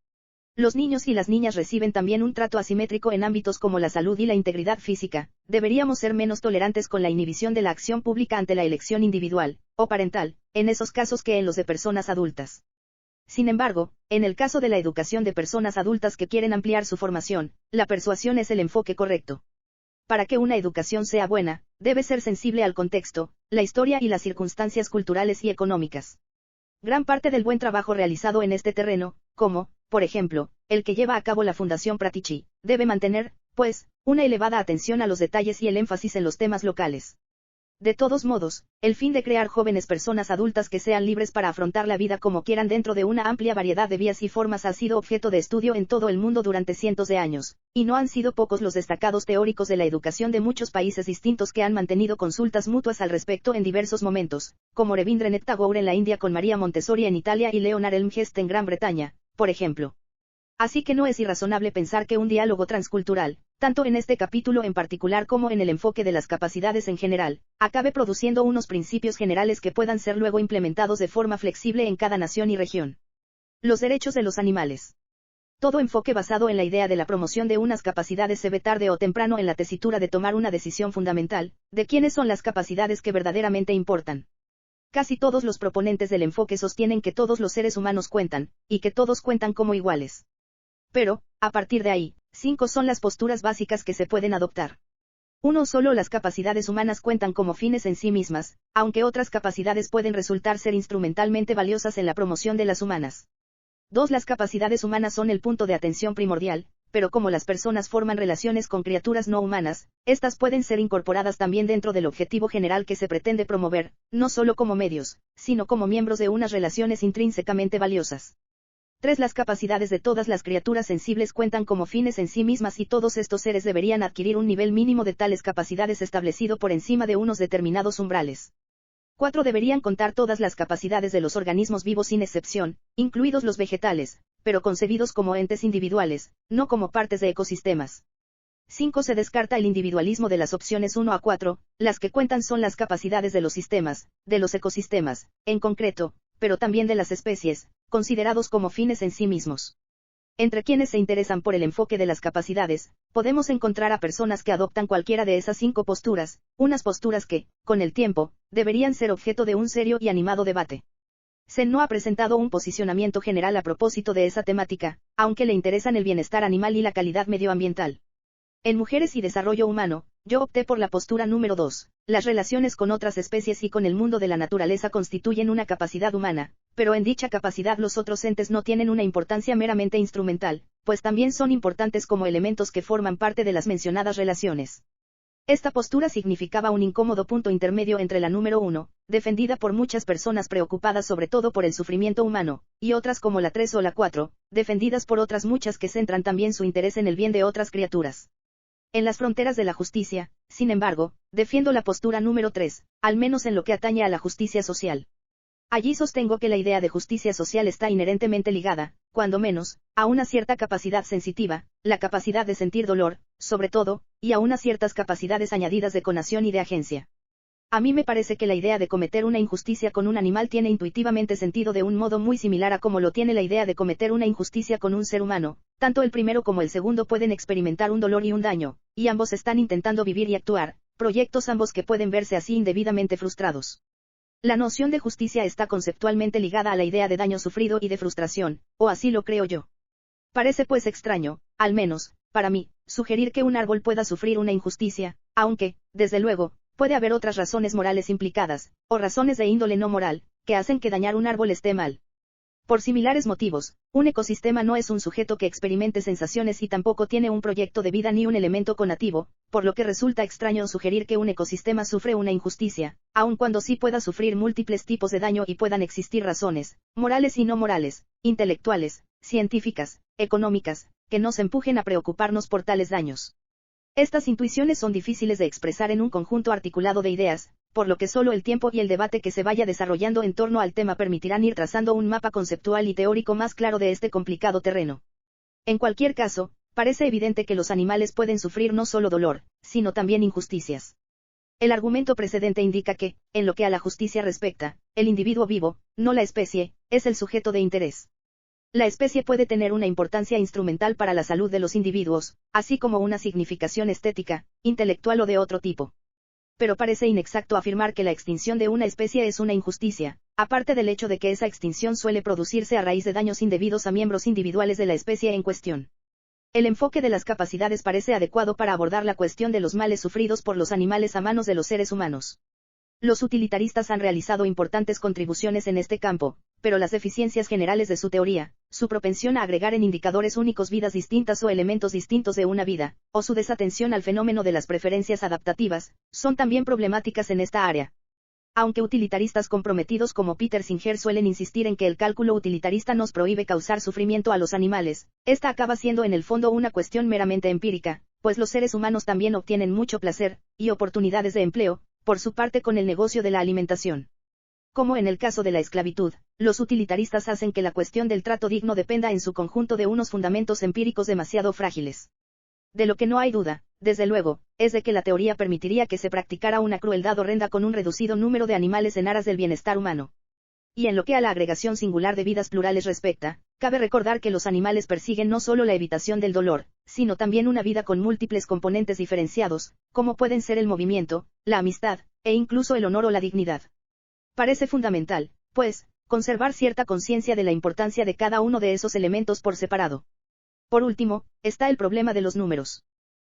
A: Los niños y las niñas reciben también un trato asimétrico en ámbitos como la salud y la integridad física. Deberíamos ser menos tolerantes con la inhibición de la acción pública ante la elección individual, o parental, en esos casos que en los de personas adultas. Sin embargo, en el caso de la educación de personas adultas que quieren ampliar su formación, la persuasión es el enfoque correcto. Para que una educación sea buena, debe ser sensible al contexto, la historia y las circunstancias culturales y económicas. Gran parte del buen trabajo realizado en este terreno, como, por ejemplo, el que lleva a cabo la Fundación Pratici, debe mantener, pues, una elevada atención a los detalles y el énfasis en los temas locales. De todos modos, el fin de crear jóvenes personas adultas que sean libres para afrontar la vida como quieran dentro de una amplia variedad de vías y formas ha sido objeto de estudio en todo el mundo durante cientos de años, y no han sido pocos los destacados teóricos de la educación de muchos países distintos que han mantenido consultas mutuas al respecto en diversos momentos, como Rabindranath Tagore en la India con María Montessori en Italia y Leonard Elmhirst en Gran Bretaña, por ejemplo. Así que no es irrazonable pensar que un diálogo transcultural, tanto en este capítulo en particular como en el enfoque de las capacidades en general, acabe produciendo unos principios generales que puedan ser luego implementados de forma flexible en cada nación y región. Los derechos de los animales. Todo enfoque basado en la idea de la promoción de unas capacidades se ve tarde o temprano en la tesitura de tomar una decisión fundamental, de quiénes son las capacidades que verdaderamente importan. Casi todos los proponentes del enfoque sostienen que todos los seres humanos cuentan, y que todos cuentan como iguales. Pero, a partir de ahí, 5 son las posturas básicas que se pueden adoptar. 1. Solo las capacidades humanas cuentan como fines en sí mismas, aunque otras capacidades pueden resultar ser instrumentalmente valiosas en la promoción de las humanas. 2. Las capacidades humanas son el punto de atención primordial, pero como las personas forman relaciones con criaturas no humanas, estas pueden ser incorporadas también dentro del objetivo general que se pretende promover, no solo como medios, sino como miembros de unas relaciones intrínsecamente valiosas. 3. Las capacidades de todas las criaturas sensibles cuentan como fines en sí mismas y todos estos seres deberían adquirir un nivel mínimo de tales capacidades establecido por encima de unos determinados umbrales. 4. Deberían contar todas las capacidades de los organismos vivos sin excepción, incluidos los vegetales, pero concebidos como entes individuales, no como partes de ecosistemas. 5. Se descarta el individualismo de las opciones 1 a 4, las que cuentan son las capacidades de los sistemas, de los ecosistemas, en concreto, pero también de las especies, considerados como fines en sí mismos. Entre quienes se interesan por el enfoque de las capacidades, podemos encontrar a personas que adoptan cualquiera de esas 5 posturas, unas posturas que, con el tiempo, deberían ser objeto de un serio y animado debate. Sen no ha presentado un posicionamiento general a propósito de esa temática, aunque le interesan el bienestar animal y la calidad medioambiental. En Mujeres y Desarrollo Humano, yo opté por la postura número 2. Las relaciones con otras especies y con el mundo de la naturaleza constituyen una capacidad humana, pero en dicha capacidad los otros entes no tienen una importancia meramente instrumental, pues también son importantes como elementos que forman parte de las mencionadas relaciones. Esta postura significaba un incómodo punto intermedio entre la número 1, defendida por muchas personas preocupadas sobre todo por el sufrimiento humano, y otras como la 3 o la 4, defendidas por otras muchas que centran también su interés en el bien de otras criaturas. En las fronteras de la justicia, sin embargo, defiendo la postura número 3, al menos en lo que atañe a la justicia social. Allí sostengo que la idea de justicia social está inherentemente ligada, cuando menos, a una cierta capacidad sensitiva, la capacidad de sentir dolor, sobre todo, y a unas ciertas capacidades añadidas de conación y de agencia. A mí me parece que la idea de cometer una injusticia con un animal tiene intuitivamente sentido de un modo muy similar a como lo tiene la idea de cometer una injusticia con un ser humano. Tanto el primero como el segundo pueden experimentar un dolor y un daño, y ambos están intentando vivir y actuar, proyectos ambos que pueden verse así indebidamente frustrados. La noción de justicia está conceptualmente ligada a la idea de daño sufrido y de frustración, o así lo creo yo. Parece pues extraño, al menos, para mí, sugerir que un árbol pueda sufrir una injusticia, aunque, desde luego, puede haber otras razones morales implicadas, o razones de índole no moral, que hacen que dañar un árbol esté mal. Por similares motivos, un ecosistema no es un sujeto que experimente sensaciones y tampoco tiene un proyecto de vida ni un elemento conativo, por lo que resulta extraño sugerir que un ecosistema sufre una injusticia, aun cuando sí pueda sufrir múltiples tipos de daño y puedan existir razones, morales y no morales, intelectuales, científicas, económicas, que nos empujen a preocuparnos por tales daños. Estas intuiciones son difíciles de expresar en un conjunto articulado de ideas, por lo que solo el tiempo y el debate que se vaya desarrollando en torno al tema permitirán ir trazando un mapa conceptual y teórico más claro de este complicado terreno. En cualquier caso, parece evidente que los animales pueden sufrir no solo dolor, sino también injusticias. El argumento precedente indica que, en lo que a la justicia respecta, el individuo vivo, no la especie, es el sujeto de interés. La especie puede tener una importancia instrumental para la salud de los individuos, así como una significación estética, intelectual o de otro tipo. Pero parece inexacto afirmar que la extinción de una especie es una injusticia, aparte del hecho de que esa extinción suele producirse a raíz de daños indebidos a miembros individuales de la especie en cuestión. El enfoque de las capacidades parece adecuado para abordar la cuestión de los males sufridos por los animales a manos de los seres humanos. Los utilitaristas han realizado importantes contribuciones en este campo, pero las deficiencias generales de su teoría, su propensión a agregar en indicadores únicos vidas distintas o elementos distintos de una vida, o su desatención al fenómeno de las preferencias adaptativas, son también problemáticas en esta área. Aunque utilitaristas comprometidos como Peter Singer suelen insistir en que el cálculo utilitarista nos prohíbe causar sufrimiento a los animales, esta acaba siendo en el fondo una cuestión meramente empírica, pues los seres humanos también obtienen mucho placer, y oportunidades de empleo, por su parte con el negocio de la alimentación. Como en el caso de la esclavitud, los utilitaristas hacen que la cuestión del trato digno dependa en su conjunto de unos fundamentos empíricos demasiado frágiles. De lo que no hay duda, desde luego, es de que la teoría permitiría que se practicara una crueldad horrenda con un reducido número de animales en aras del bienestar humano. Y en lo que a la agregación singular de vidas plurales respecta, cabe recordar que los animales persiguen no solo la evitación del dolor, sino también una vida con múltiples componentes diferenciados, como pueden ser el movimiento, la amistad, e incluso el honor o la dignidad. Parece fundamental, pues, conservar cierta conciencia de la importancia de cada uno de esos elementos por separado. Por último, está el problema de los números.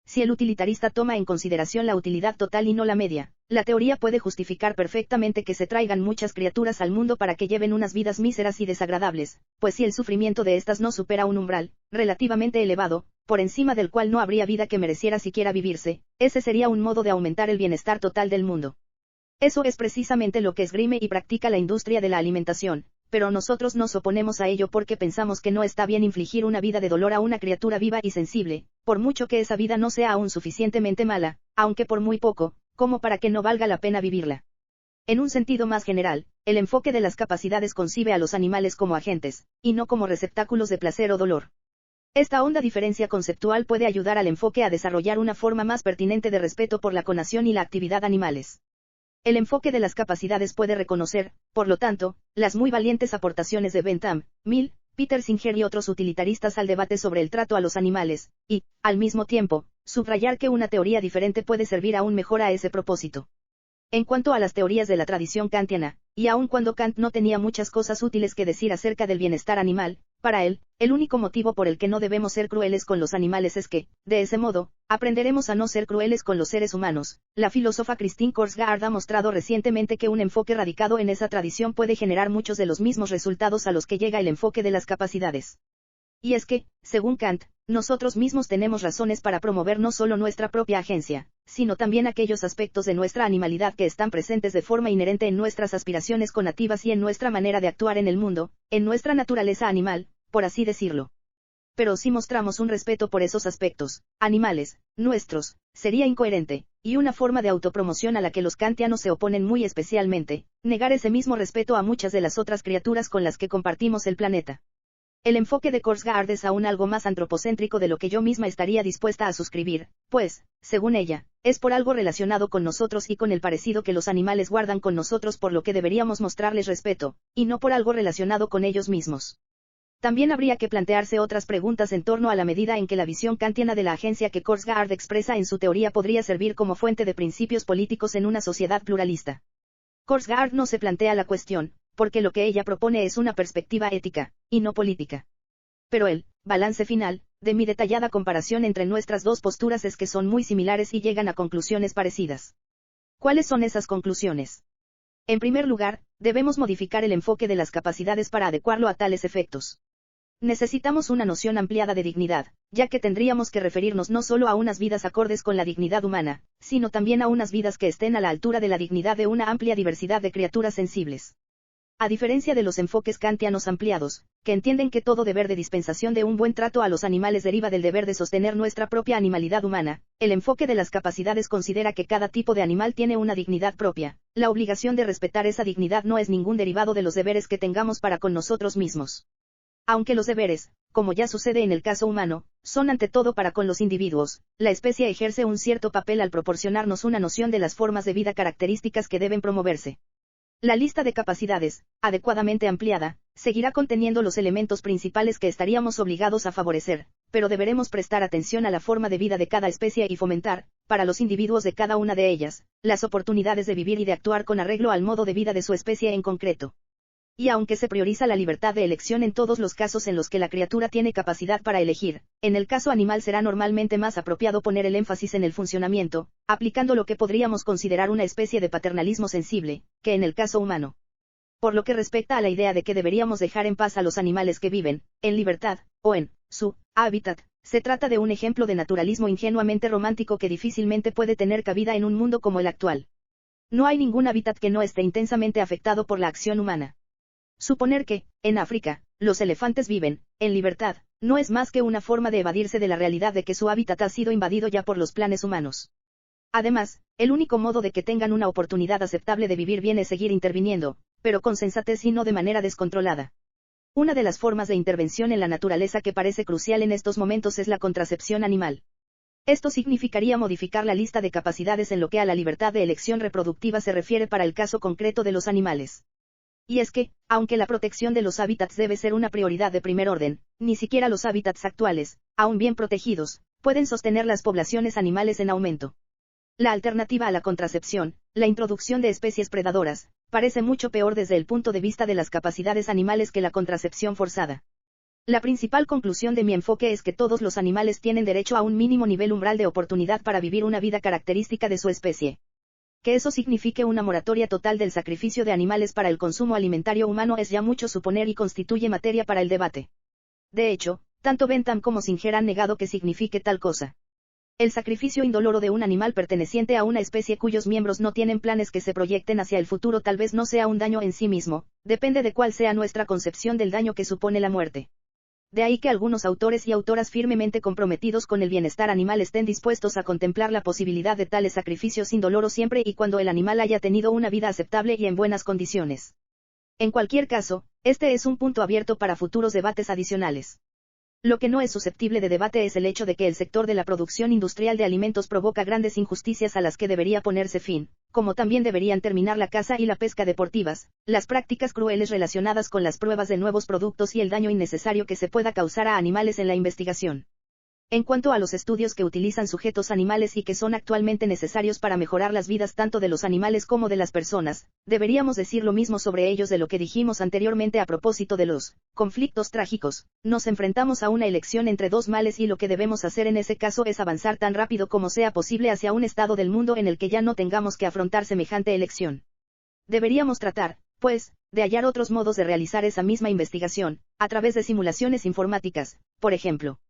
A: Si el utilitarista toma en consideración la utilidad total y no la media, la teoría puede justificar perfectamente que se traigan muchas criaturas al mundo para que lleven unas vidas míseras y desagradables, pues si el sufrimiento de estas no supera un umbral, relativamente elevado, por encima del cual no habría vida que mereciera siquiera vivirse, ese sería un modo de aumentar el bienestar total del mundo. Eso es precisamente lo que esgrime y practica la industria de la alimentación, pero nosotros nos oponemos a ello porque pensamos que no está bien infligir una vida de dolor a una criatura viva y sensible, por mucho que esa vida no sea aún suficientemente mala, aunque por muy poco, como para que no valga la pena vivirla. En un sentido más general, el enfoque de las capacidades concibe a los animales como agentes, y no como receptáculos de placer o dolor. Esta honda diferencia conceptual puede ayudar al enfoque a desarrollar una forma más pertinente de respeto por la conación y la actividad animales. El enfoque de las capacidades puede reconocer, por lo tanto, las muy valientes aportaciones de Bentham, 1000, Peter Singer y otros utilitaristas al debate sobre el trato a los animales, y, al mismo tiempo, subrayar que una teoría diferente puede servir aún mejor a ese propósito. En cuanto a las teorías de la tradición kantiana, y aun cuando Kant no tenía muchas cosas útiles que decir acerca del bienestar animal, para él, el único motivo por el que no debemos ser crueles con los animales es que, de ese modo, aprenderemos a no ser crueles con los seres humanos. La filósofa Christine Korsgaard ha mostrado recientemente que un enfoque radicado en esa tradición puede generar muchos de los mismos resultados a los que llega el enfoque de las capacidades. Y es que, según Kant, nosotros mismos tenemos razones para promover no solo nuestra propia agencia, sino también aquellos aspectos de nuestra animalidad que están presentes de forma inherente en nuestras aspiraciones connativas y en nuestra manera de actuar en el mundo, en nuestra naturaleza animal, por así decirlo. Pero si mostramos un respeto por esos aspectos, animales, nuestros, sería incoherente, y una forma de autopromoción a la que los kantianos se oponen muy especialmente, negar ese mismo respeto a muchas de las otras criaturas con las que compartimos el planeta. El enfoque de Korsgaard es aún algo más antropocéntrico de lo que yo misma estaría dispuesta a suscribir, pues, según ella, es por algo relacionado con nosotros y con el parecido que los animales guardan con nosotros por lo que deberíamos mostrarles respeto, y no por algo relacionado con ellos mismos. También habría que plantearse otras preguntas en torno a la medida en que la visión kantiana de la agencia que Korsgaard expresa en su teoría podría servir como fuente de principios políticos en una sociedad pluralista. Korsgaard no se plantea la cuestión, porque lo que ella propone es una perspectiva ética, y no política. Pero el balance final, de mi detallada comparación entre nuestras dos posturas es que son muy similares y llegan a conclusiones parecidas. ¿Cuáles son esas conclusiones? En primer lugar, debemos modificar el enfoque de las capacidades para adecuarlo a tales efectos. Necesitamos una noción ampliada de dignidad, ya que tendríamos que referirnos no solo a unas vidas acordes con la dignidad humana, sino también a unas vidas que estén a la altura de la dignidad de una amplia diversidad de criaturas sensibles. A diferencia de los enfoques kantianos ampliados, que entienden que todo deber de dispensación de un buen trato a los animales deriva del deber de sostener nuestra propia animalidad humana, el enfoque de las capacidades considera que cada tipo de animal tiene una dignidad propia. La obligación de respetar esa dignidad no es ningún derivado de los deberes que tengamos para con nosotros mismos. Aunque los deberes, como ya sucede en el caso humano, son ante todo para con los individuos, la especie ejerce un cierto papel al proporcionarnos una noción de las formas de vida características que deben promoverse. La lista de capacidades, adecuadamente ampliada, seguirá conteniendo los elementos principales que estaríamos obligados a favorecer, pero deberemos prestar atención a la forma de vida de cada especie y fomentar, para los individuos de cada una de ellas, las oportunidades de vivir y de actuar con arreglo al modo de vida de su especie en concreto. Y aunque se prioriza la libertad de elección en todos los casos en los que la criatura tiene capacidad para elegir, en el caso animal será normalmente más apropiado poner el énfasis en el funcionamiento, aplicando lo que podríamos considerar una especie de paternalismo sensible, que en el caso humano. Por lo que respecta a la idea de que deberíamos dejar en paz a los animales que viven, en libertad, o en su hábitat, se trata de un ejemplo de naturalismo ingenuamente romántico que difícilmente puede tener cabida en un mundo como el actual. No hay ningún hábitat que no esté intensamente afectado por la acción humana. Suponer que, en África, los elefantes viven, en libertad, no es más que una forma de evadirse de la realidad de que su hábitat ha sido invadido ya por los planes humanos. Además, el único modo de que tengan una oportunidad aceptable de vivir bien es seguir interviniendo, pero con sensatez y no de manera descontrolada. Una de las formas de intervención en la naturaleza que parece crucial en estos momentos es la contracepción animal. Esto significaría modificar la lista de capacidades en lo que a la libertad de elección reproductiva se refiere para el caso concreto de los animales. Y es que, aunque la protección de los hábitats debe ser una prioridad de primer orden, ni siquiera los hábitats actuales, aún bien protegidos, pueden sostener las poblaciones animales en aumento. La alternativa a la contracepción, la introducción de especies predadoras, parece mucho peor desde el punto de vista de las capacidades animales que la contracepción forzada. La principal conclusión de mi enfoque es que todos los animales tienen derecho a un mínimo nivel umbral de oportunidad para vivir una vida característica de su especie. Que eso signifique una moratoria total del sacrificio de animales para el consumo alimentario humano es ya mucho suponer y constituye materia para el debate. De hecho, tanto Bentham como Singer han negado que signifique tal cosa. El sacrificio indoloro de un animal perteneciente a una especie cuyos miembros no tienen planes que se proyecten hacia el futuro tal vez no sea un daño en sí mismo, depende de cuál sea nuestra concepción del daño que supone la muerte. De ahí que algunos autores y autoras firmemente comprometidos con el bienestar animal estén dispuestos a contemplar la posibilidad de tales sacrificios indoloros siempre y cuando el animal haya tenido una vida aceptable y en buenas condiciones. En cualquier caso, este es un punto abierto para futuros debates adicionales. Lo que no es susceptible de debate es el hecho de que el sector de la producción industrial de alimentos provoca grandes injusticias a las que debería ponerse fin, como también deberían terminar la caza y la pesca deportivas, las prácticas crueles relacionadas con las pruebas de nuevos productos y el daño innecesario que se pueda causar a animales en la investigación. En cuanto a los estudios que utilizan sujetos animales y que son actualmente necesarios para mejorar las vidas tanto de los animales como de las personas, deberíamos decir lo mismo sobre ellos de lo que dijimos anteriormente a propósito de los conflictos trágicos. Nos enfrentamos a una elección entre dos males y lo que debemos hacer en ese caso es avanzar tan rápido como sea posible hacia un estado del mundo en el que ya no tengamos que afrontar semejante elección. Deberíamos tratar, pues, de hallar otros modos de realizar esa misma investigación, a través de simulaciones informáticas, por ejemplo.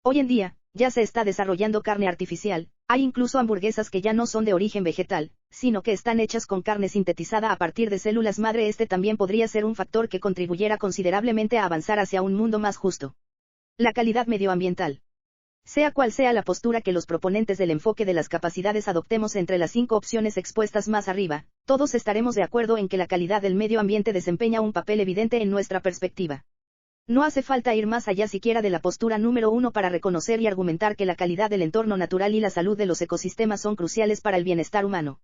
A: Hoy en día, ya se está desarrollando carne artificial, hay incluso hamburguesas que ya no son de origen vegetal, sino que están hechas con carne sintetizada a partir de células madre. Este también podría ser un factor que contribuyera considerablemente a avanzar hacia un mundo más justo. La calidad medioambiental. Sea cual sea la postura que los proponentes del enfoque de las capacidades adoptemos entre las 5 opciones expuestas más arriba, todos estaremos de acuerdo en que la calidad del medio ambiente desempeña un papel evidente en nuestra perspectiva. No hace falta ir más allá siquiera de la postura número 1 para reconocer y argumentar que la calidad del entorno natural y la salud de los ecosistemas son cruciales para el bienestar humano.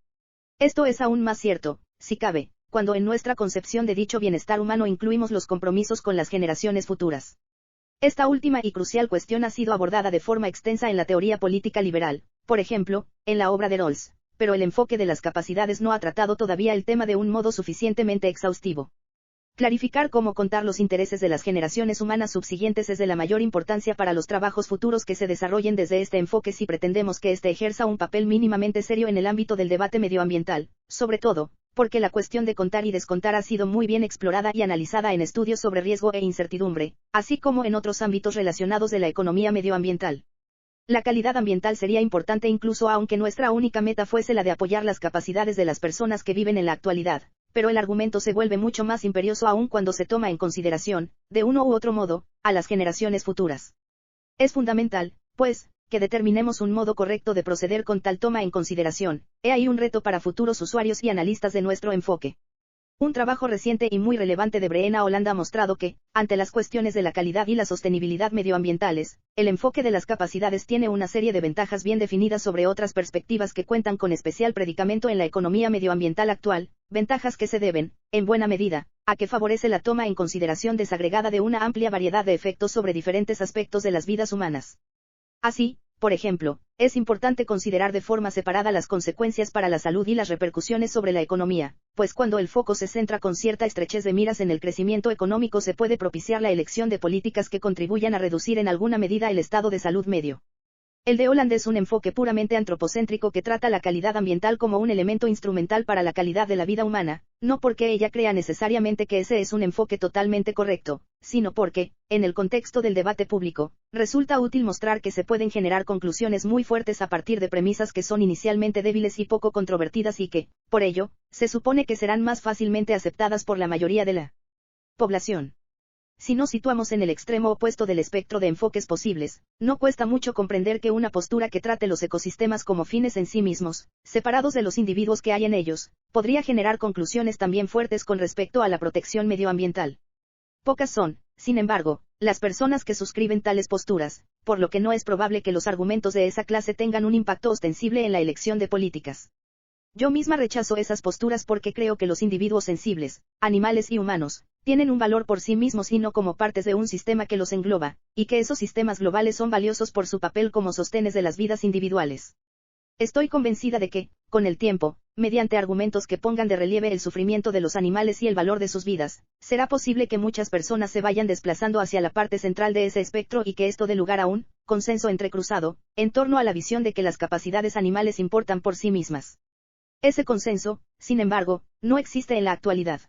A: Esto es aún más cierto, si cabe, cuando en nuestra concepción de dicho bienestar humano incluimos los compromisos con las generaciones futuras. Esta última y crucial cuestión ha sido abordada de forma extensa en la teoría política liberal, por ejemplo, en la obra de Rawls, pero el enfoque de las capacidades no ha tratado todavía el tema de un modo suficientemente exhaustivo. Clarificar cómo contar los intereses de las generaciones humanas subsiguientes es de la mayor importancia para los trabajos futuros que se desarrollen desde este enfoque si pretendemos que éste ejerza un papel mínimamente serio en el ámbito del debate medioambiental, sobre todo, porque la cuestión de contar y descontar ha sido muy bien explorada y analizada en estudios sobre riesgo e incertidumbre, así como en otros ámbitos relacionados de la economía medioambiental. La calidad ambiental sería importante incluso aunque nuestra única meta fuese la de apoyar las capacidades de las personas que viven en la actualidad, pero el argumento se vuelve mucho más imperioso aún cuando se toma en consideración, de uno u otro modo, a las generaciones futuras. Es fundamental, pues, que determinemos un modo correcto de proceder con tal toma en consideración. He ahí un reto para futuros usuarios y analistas de nuestro enfoque. Un trabajo reciente y muy relevante de Breena Holland ha mostrado que, ante las cuestiones de la calidad y la sostenibilidad medioambientales, el enfoque de las capacidades tiene una serie de ventajas bien definidas sobre otras perspectivas que cuentan con especial predicamento en la economía medioambiental actual, ventajas que se deben, en buena medida, a que favorece la toma en consideración desagregada de una amplia variedad de efectos sobre diferentes aspectos de las vidas humanas. Así, por ejemplo, es importante considerar de forma separada las consecuencias para la salud y las repercusiones sobre la economía, pues cuando el foco se centra con cierta estrechez de miras en el crecimiento económico se puede propiciar la elección de políticas que contribuyan a reducir en alguna medida el estado de salud medio. El de Holland es un enfoque puramente antropocéntrico que trata la calidad ambiental como un elemento instrumental para la calidad de la vida humana, no porque ella crea necesariamente que ese es un enfoque totalmente correcto, sino porque, en el contexto del debate público, resulta útil mostrar que se pueden generar conclusiones muy fuertes a partir de premisas que son inicialmente débiles y poco controvertidas y que, por ello, se supone que serán más fácilmente aceptadas por la mayoría de la población. Si nos situamos en el extremo opuesto del espectro de enfoques posibles, no cuesta mucho comprender que una postura que trate los ecosistemas como fines en sí mismos, separados de los individuos que hay en ellos, podría generar conclusiones también fuertes con respecto a la protección medioambiental. Pocas son, sin embargo, las personas que suscriben tales posturas, por lo que no es probable que los argumentos de esa clase tengan un impacto ostensible en la elección de políticas. Yo misma rechazo esas posturas porque creo que los individuos sensibles, animales y humanos, tienen un valor por sí mismos y no como partes de un sistema que los engloba, y que esos sistemas globales son valiosos por su papel como sostenes de las vidas individuales. Estoy convencida de que, con el tiempo, mediante argumentos que pongan de relieve el sufrimiento de los animales y el valor de sus vidas, será posible que muchas personas se vayan desplazando hacia la parte central de ese espectro y que esto dé lugar a un consenso entrecruzado, en torno a la visión de que las capacidades animales importan por sí mismas. Ese consenso, sin embargo, no existe en la actualidad.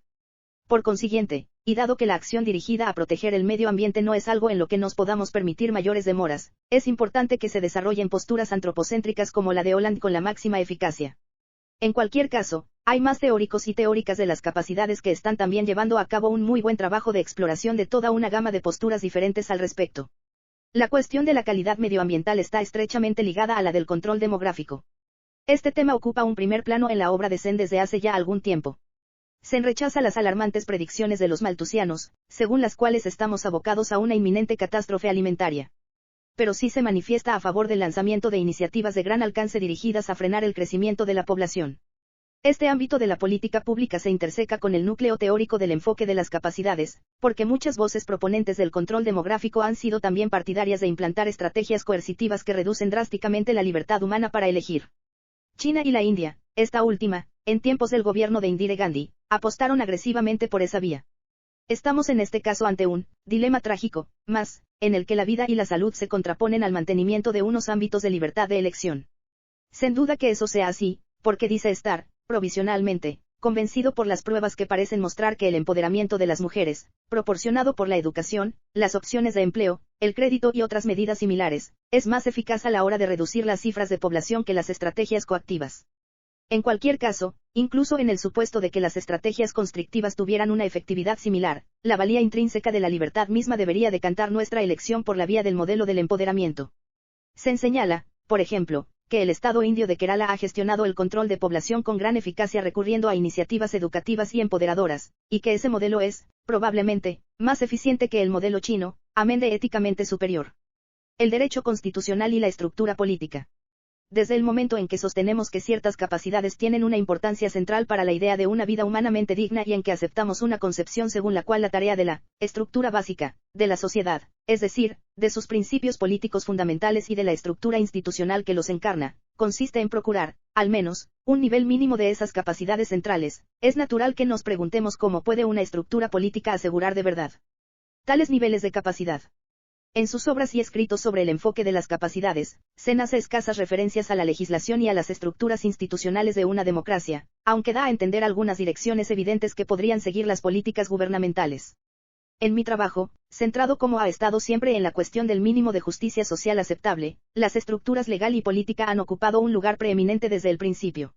A: Por consiguiente, y dado que la acción dirigida a proteger el medio ambiente no es algo en lo que nos podamos permitir mayores demoras, es importante que se desarrollen posturas antropocéntricas como la de Holland con la máxima eficacia. En cualquier caso, hay más teóricos y teóricas de las capacidades que están también llevando a cabo un muy buen trabajo de exploración de toda una gama de posturas diferentes al respecto. La cuestión de la calidad medioambiental está estrechamente ligada a la del control demográfico. Este tema ocupa un primer plano en la obra de Zen desde hace ya algún tiempo. Se rechaza las alarmantes predicciones de los malthusianos, según las cuales estamos abocados a una inminente catástrofe alimentaria. Pero sí se manifiesta a favor del lanzamiento de iniciativas de gran alcance dirigidas a frenar el crecimiento de la población. Este ámbito de la política pública se interseca con el núcleo teórico del enfoque de las capacidades, porque muchas voces proponentes del control demográfico han sido también partidarias de implantar estrategias coercitivas que reducen drásticamente la libertad humana para elegir. China y la India, esta última, en tiempos del gobierno de Indira Gandhi, apostaron agresivamente por esa vía. Estamos en este caso ante un dilema trágico, más, en el que la vida y la salud se contraponen al mantenimiento de unos ámbitos de libertad de elección. Sin duda que eso sea así, porque dice estar, provisionalmente, convencido por las pruebas que parecen mostrar que el empoderamiento de las mujeres, proporcionado por la educación, las opciones de empleo, el crédito y otras medidas similares, es más eficaz a la hora de reducir las cifras de población que las estrategias coactivas. En cualquier caso, incluso en el supuesto de que las estrategias constrictivas tuvieran una efectividad similar, la valía intrínseca de la libertad misma debería decantar nuestra elección por la vía del modelo del empoderamiento. Se señala, por ejemplo, que el Estado indio de Kerala ha gestionado el control de población con gran eficacia recurriendo a iniciativas educativas y empoderadoras, y que ese modelo es, probablemente, más eficiente que el modelo chino, amén de éticamente superior. El derecho constitucional y la estructura política. Desde el momento en que sostenemos que ciertas capacidades tienen una importancia central para la idea de una vida humanamente digna y en que aceptamos una concepción según la cual la tarea de la estructura básica de la sociedad, es decir, de sus principios políticos fundamentales y de la estructura institucional que los encarna, consiste en procurar, al menos, un nivel mínimo de esas capacidades centrales, es natural que nos preguntemos cómo puede una estructura política asegurar de verdad tales niveles de capacidad. En sus obras y escritos sobre el enfoque de las capacidades, Sen hace escasas referencias a la legislación y a las estructuras institucionales de una democracia, aunque da a entender algunas direcciones evidentes que podrían seguir las políticas gubernamentales. En mi trabajo, centrado como ha estado siempre en la cuestión del mínimo de justicia social aceptable, las estructuras legal y política han ocupado un lugar preeminente desde el principio.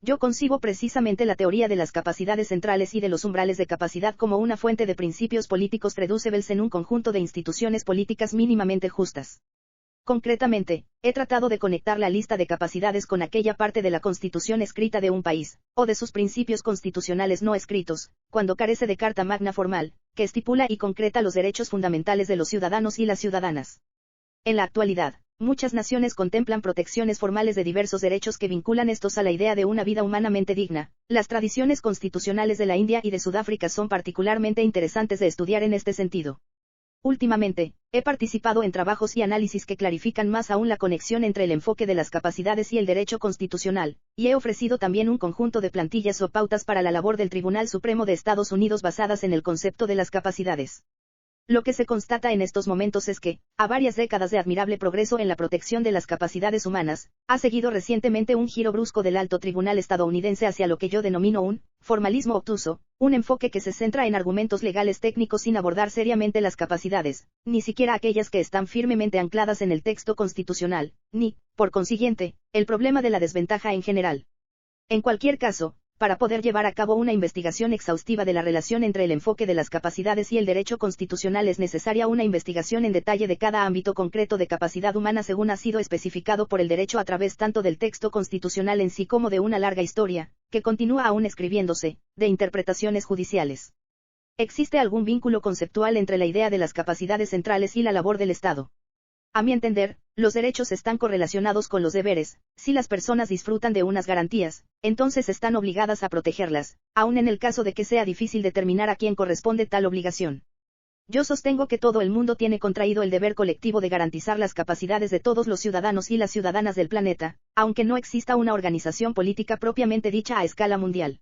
A: Yo concibo precisamente la teoría de las capacidades centrales y de los umbrales de capacidad como una fuente de principios políticos reducibles en un conjunto de instituciones políticas mínimamente justas. Concretamente, he tratado de conectar la lista de capacidades con aquella parte de la Constitución escrita de un país, o de sus principios constitucionales no escritos, cuando carece de carta magna formal, que estipula y concreta los derechos fundamentales de los ciudadanos y las ciudadanas. En la actualidad, muchas naciones contemplan protecciones formales de diversos derechos que vinculan estos a la idea de una vida humanamente digna. Las tradiciones constitucionales de la India y de Sudáfrica son particularmente interesantes de estudiar en este sentido. Últimamente, he participado en trabajos y análisis que clarifican más aún la conexión entre el enfoque de las capacidades y el derecho constitucional, y he ofrecido también un conjunto de plantillas o pautas para la labor del Tribunal Supremo de Estados Unidos basadas en el concepto de las capacidades. Lo que se constata en estos momentos es que, a varias décadas de admirable progreso en la protección de las capacidades humanas, ha seguido recientemente un giro brusco del alto tribunal estadounidense hacia lo que yo denomino un formalismo obtuso, un enfoque que se centra en argumentos legales técnicos sin abordar seriamente las capacidades, ni siquiera aquellas que están firmemente ancladas en el texto constitucional, ni, por consiguiente, el problema de la desventaja en general. En cualquier caso, para poder llevar a cabo una investigación exhaustiva de la relación entre el enfoque de las capacidades y el derecho constitucional es necesaria una investigación en detalle de cada ámbito concreto de capacidad humana según ha sido especificado por el derecho a través tanto del texto constitucional en sí como de una larga historia, que continúa aún escribiéndose, de interpretaciones judiciales. ¿Existe algún vínculo conceptual entre la idea de las capacidades centrales y la labor del Estado? A mi entender, los derechos están correlacionados con los deberes. Si las personas disfrutan de unas garantías, entonces están obligadas a protegerlas, aun en el caso de que sea difícil determinar a quién corresponde tal obligación. Yo sostengo que todo el mundo tiene contraído el deber colectivo de garantizar las capacidades de todos los ciudadanos y las ciudadanas del planeta, aunque no exista una organización política propiamente dicha a escala mundial.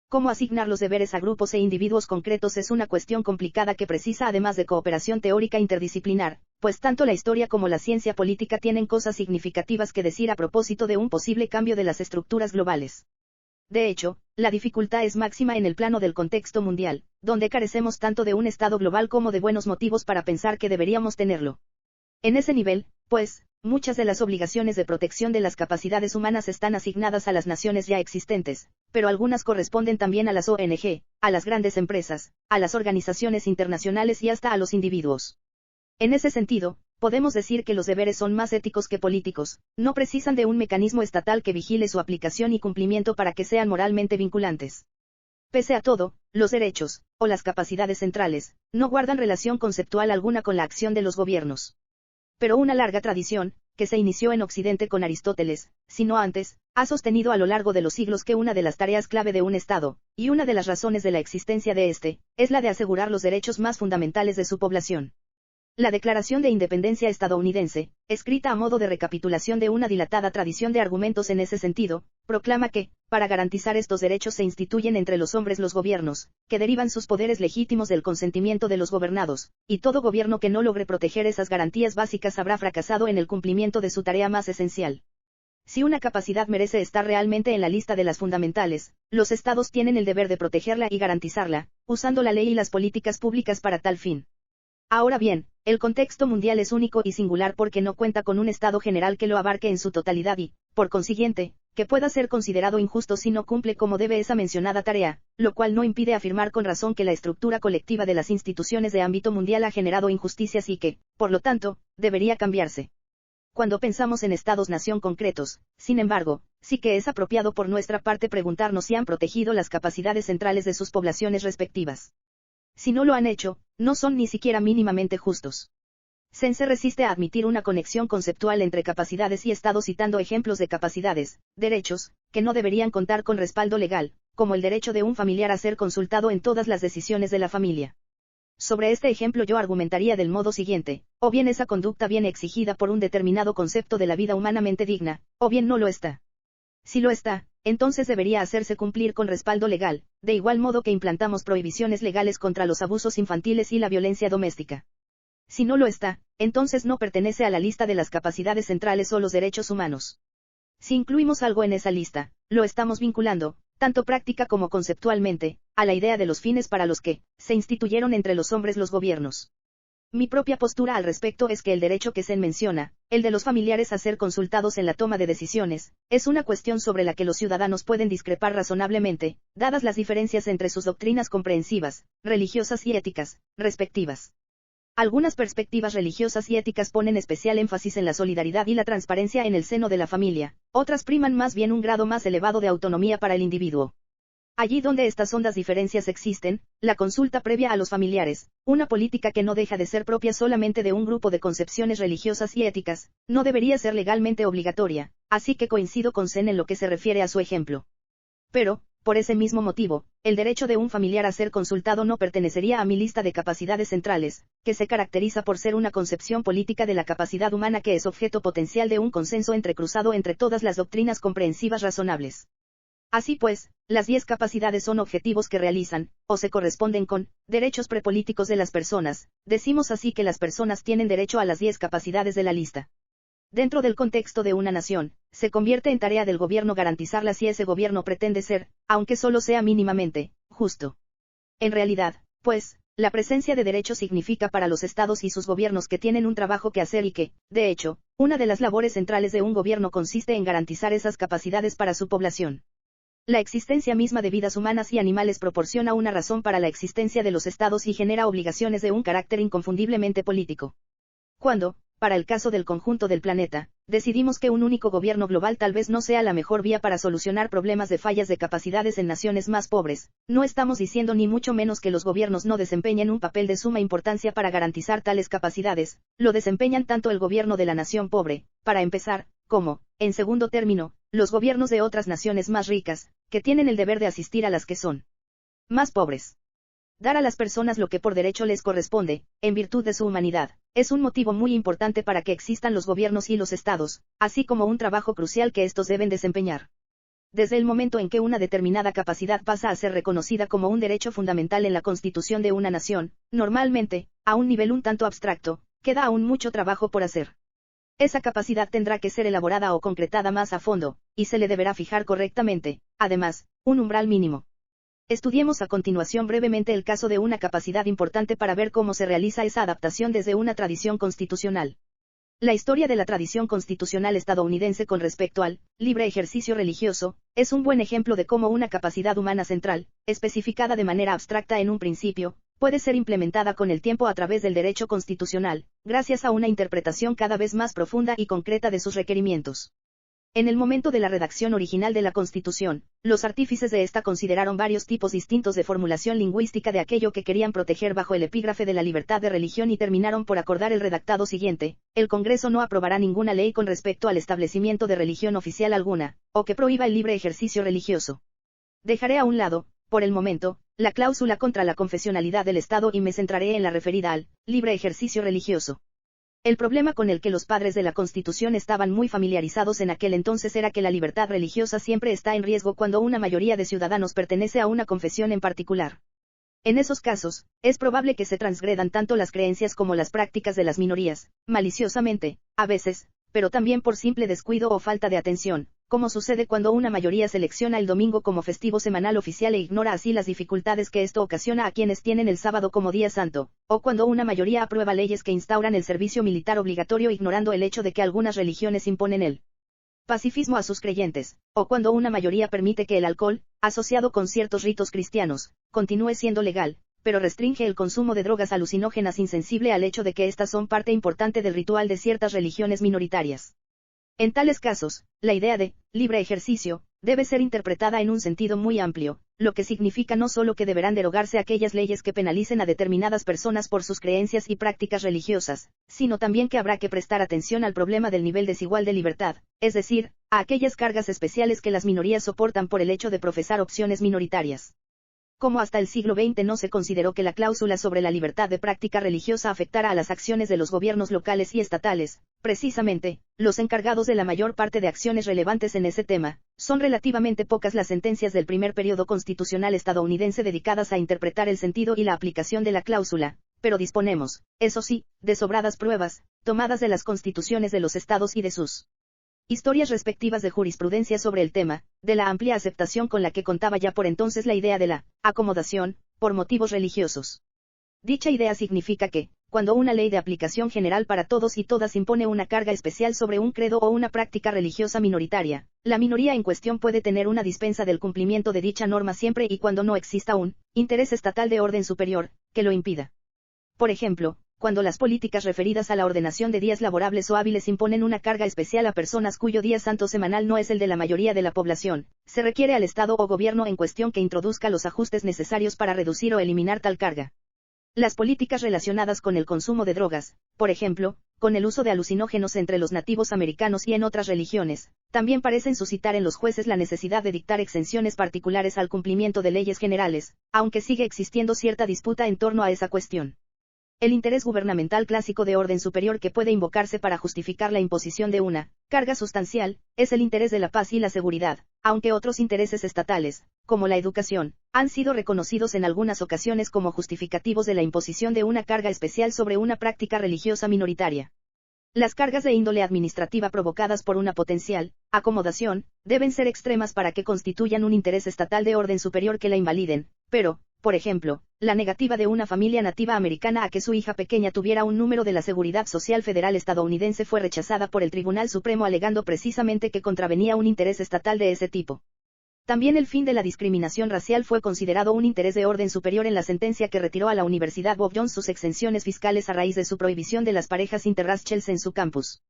A: Cómo asignar los deberes a grupos e individuos concretos es una cuestión complicada que precisa además de cooperación teórica interdisciplinar, pues tanto la historia como la ciencia política tienen cosas significativas que decir a propósito de un posible cambio de las estructuras globales. De hecho, la dificultad es máxima en el plano del contexto mundial, donde carecemos tanto de un Estado global como de buenos motivos para pensar que deberíamos tenerlo. En ese nivel, pues, muchas de las obligaciones de protección de las capacidades humanas están asignadas a las naciones ya existentes, pero algunas corresponden también a las ONG, a las grandes empresas, a las organizaciones internacionales y hasta a los individuos. En ese sentido, podemos decir que los deberes son más éticos que políticos, no precisan de un mecanismo estatal que vigile su aplicación y cumplimiento para que sean moralmente vinculantes. Pese a todo, los derechos, o las capacidades centrales, no guardan relación conceptual alguna con la acción de los gobiernos. Pero una larga tradición, que se inició en Occidente con Aristóteles, si no antes, Ha sostenido a lo largo de los siglos que una de las tareas clave de un Estado, y una de las razones de la existencia de éste, es la de asegurar los derechos más fundamentales de su población. La Declaración de Independencia estadounidense, escrita a modo de recapitulación de una dilatada tradición de argumentos en ese sentido, proclama que, para garantizar estos derechos se instituyen entre los hombres los gobiernos, que derivan sus poderes legítimos del consentimiento de los gobernados, y todo gobierno que no logre proteger esas garantías básicas habrá fracasado en el cumplimiento de su tarea más esencial. Si una capacidad merece estar realmente en la lista de las fundamentales, los estados tienen el deber de protegerla y garantizarla, usando la ley y las políticas públicas para tal fin. Ahora bien, el contexto mundial es único y singular porque no cuenta con un estado general que lo abarque en su totalidad y, por consiguiente, que pueda ser considerado injusto si no cumple como debe esa mencionada tarea, lo cual no impide afirmar con razón que la estructura colectiva de las instituciones de ámbito mundial ha generado injusticias y que, por lo tanto, debería cambiarse. Cuando pensamos en estados-nación concretos, sin embargo, sí que es apropiado por nuestra parte preguntarnos si han protegido las capacidades centrales de sus poblaciones respectivas. Si no lo han hecho, no son ni siquiera mínimamente justos. Sen se resiste a admitir una conexión conceptual entre capacidades y estados citando ejemplos de capacidades, derechos, que no deberían contar con respaldo legal, como el derecho de un familiar a ser consultado en todas las decisiones de la familia. Sobre este ejemplo yo argumentaría del modo siguiente, o bien esa conducta viene exigida por un determinado concepto de la vida humanamente digna, o bien no lo está. Si lo está, entonces debería hacerse cumplir con respaldo legal, de igual modo que implantamos prohibiciones legales contra los abusos infantiles y la violencia doméstica. Si no lo está, entonces no pertenece a la lista de las capacidades centrales o los derechos humanos. Si incluimos algo en esa lista, lo estamos vinculando, tanto práctica como conceptualmente, a la idea de los fines para los que se instituyeron entre los hombres los gobiernos. Mi propia postura al respecto es que el derecho que se menciona, el de los familiares a ser consultados en la toma de decisiones, es una cuestión sobre la que los ciudadanos pueden discrepar razonablemente, dadas las diferencias entre sus doctrinas comprensivas, religiosas y éticas, respectivas. Algunas perspectivas religiosas y éticas ponen especial énfasis en la solidaridad y la transparencia en el seno de la familia, otras priman más bien un grado más elevado de autonomía para el individuo. Allí donde estas hondas diferencias existen, la consulta previa a los familiares, una política que no deja de ser propia solamente de un grupo de concepciones religiosas y éticas, no debería ser legalmente obligatoria, así que coincido con Sen en lo que se refiere a su ejemplo. Pero, por ese mismo motivo, el derecho de un familiar a ser consultado no pertenecería a mi lista de capacidades centrales, que se caracteriza por ser una concepción política de la capacidad humana que es objeto potencial de un consenso entrecruzado entre todas las doctrinas comprensivas razonables. Así pues, las 10 capacidades son objetivos que realizan, o se corresponden con, derechos prepolíticos de las personas, decimos así que las personas tienen derecho a las 10 capacidades de la lista. Dentro del contexto de una nación, se convierte en tarea del gobierno garantizarlas si ese gobierno pretende ser, aunque solo sea mínimamente, justo. En realidad, pues, la presencia de derechos significa para los estados y sus gobiernos que tienen un trabajo que hacer y que, de hecho, una de las labores centrales de un gobierno consiste en garantizar esas capacidades para su población. La existencia misma de vidas humanas y animales proporciona una razón para la existencia de los estados y genera obligaciones de un carácter inconfundiblemente político. Cuando, para el caso del conjunto del planeta, decidimos que un único gobierno global tal vez no sea la mejor vía para solucionar problemas de fallas de capacidades en naciones más pobres, no estamos diciendo ni mucho menos que los gobiernos no desempeñen un papel de suma importancia para garantizar tales capacidades, lo desempeñan tanto el gobierno de la nación pobre, para empezar, como, en segundo término, los gobiernos de otras naciones más ricas, que tienen el deber de asistir a las que son más pobres. Dar a las personas lo que por derecho les corresponde, en virtud de su humanidad, es un motivo muy importante para que existan los gobiernos y los estados, así como un trabajo crucial que estos deben desempeñar. Desde el momento en que una determinada capacidad pasa a ser reconocida como un derecho fundamental en la constitución de una nación, normalmente, a un nivel un tanto abstracto, queda aún mucho trabajo por hacer. Esa capacidad tendrá que ser elaborada o concretada más a fondo, y se le deberá fijar correctamente, además, un umbral mínimo. Estudiemos a continuación brevemente el caso de una capacidad importante para ver cómo se realiza esa adaptación desde una tradición constitucional. La historia de la tradición constitucional estadounidense con respecto al libre ejercicio religioso es un buen ejemplo de cómo una capacidad humana central, especificada de manera abstracta en un principio, puede ser implementada con el tiempo a través del derecho constitucional, gracias a una interpretación cada vez más profunda y concreta de sus requerimientos. En el momento de la redacción original de la Constitución, los artífices de esta consideraron varios tipos distintos de formulación lingüística de aquello que querían proteger bajo el epígrafe de la libertad de religión y terminaron por acordar el redactado siguiente: el Congreso no aprobará ninguna ley con respecto al establecimiento de religión oficial alguna, o que prohíba el libre ejercicio religioso. Dejaré a un lado, por el momento, la cláusula contra la confesionalidad del Estado y me centraré en la referida al libre ejercicio religioso. El problema con el que los padres de la Constitución estaban muy familiarizados en aquel entonces era que la libertad religiosa siempre está en riesgo cuando una mayoría de ciudadanos pertenece a una confesión en particular. En esos casos, es probable que se transgredan tanto las creencias como las prácticas de las minorías, maliciosamente, a veces, pero también por simple descuido o falta de atención, como sucede cuando una mayoría selecciona el domingo como festivo semanal oficial e ignora así las dificultades que esto ocasiona a quienes tienen el sábado como día santo, o cuando una mayoría aprueba leyes que instauran el servicio militar obligatorio ignorando el hecho de que algunas religiones imponen el pacifismo a sus creyentes, o cuando una mayoría permite que el alcohol, asociado con ciertos ritos cristianos, continúe siendo legal, pero restringe el consumo de drogas alucinógenas insensible al hecho de que éstas son parte importante del ritual de ciertas religiones minoritarias. En tales casos, la idea de libre ejercicio debe ser interpretada en un sentido muy amplio, lo que significa no solo que deberán derogarse aquellas leyes que penalicen a determinadas personas por sus creencias y prácticas religiosas, sino también que habrá que prestar atención al problema del nivel desigual de libertad, es decir, a aquellas cargas especiales que las minorías soportan por el hecho de profesar opciones minoritarias. Como hasta el siglo XX no se consideró que la cláusula sobre la libertad de práctica religiosa afectara a las acciones de los gobiernos locales y estatales, precisamente, los encargados de la mayor parte de acciones relevantes en ese tema, son relativamente pocas las sentencias del primer periodo constitucional estadounidense dedicadas a interpretar el sentido y la aplicación de la cláusula, pero disponemos, eso sí, de sobradas pruebas, tomadas de las constituciones de los estados y de sus historias respectivas de jurisprudencia sobre el tema, de la amplia aceptación con la que contaba ya por entonces la idea de la acomodación, por motivos religiosos. Dicha idea significa que, cuando una ley de aplicación general para todos y todas impone una carga especial sobre un credo o una práctica religiosa minoritaria, la minoría en cuestión puede tener una dispensa del cumplimiento de dicha norma siempre y cuando no exista un interés estatal de orden superior que lo impida. Por ejemplo, cuando las políticas referidas a la ordenación de días laborables o hábiles imponen una carga especial a personas cuyo día santo semanal no es el de la mayoría de la población, se requiere al Estado o gobierno en cuestión que introduzca los ajustes necesarios para reducir o eliminar tal carga. Las políticas relacionadas con el consumo de drogas, por ejemplo, con el uso de alucinógenos entre los nativos americanos y en otras religiones, también parecen suscitar en los jueces la necesidad de dictar exenciones particulares al cumplimiento de leyes generales, aunque sigue existiendo cierta disputa en torno a esa cuestión. El interés gubernamental clásico de orden superior que puede invocarse para justificar la imposición de una carga sustancial, es el interés de la paz y la seguridad, aunque otros intereses estatales, como la educación, han sido reconocidos en algunas ocasiones como justificativos de la imposición de una carga especial sobre una práctica religiosa minoritaria. Las cargas de índole administrativa provocadas por una potencial acomodación deben ser extremas para que constituyan un interés estatal de orden superior que la invaliden, pero, por ejemplo, la negativa de una familia nativa americana a que su hija pequeña tuviera un número de la Seguridad Social Federal estadounidense fue rechazada por el Tribunal Supremo alegando precisamente que contravenía un interés estatal de ese tipo. También el fin de la discriminación racial fue considerado un interés de orden superior en la sentencia que retiró a la Universidad Bob Jones sus exenciones fiscales a raíz de su prohibición de las parejas interraciales en su campus.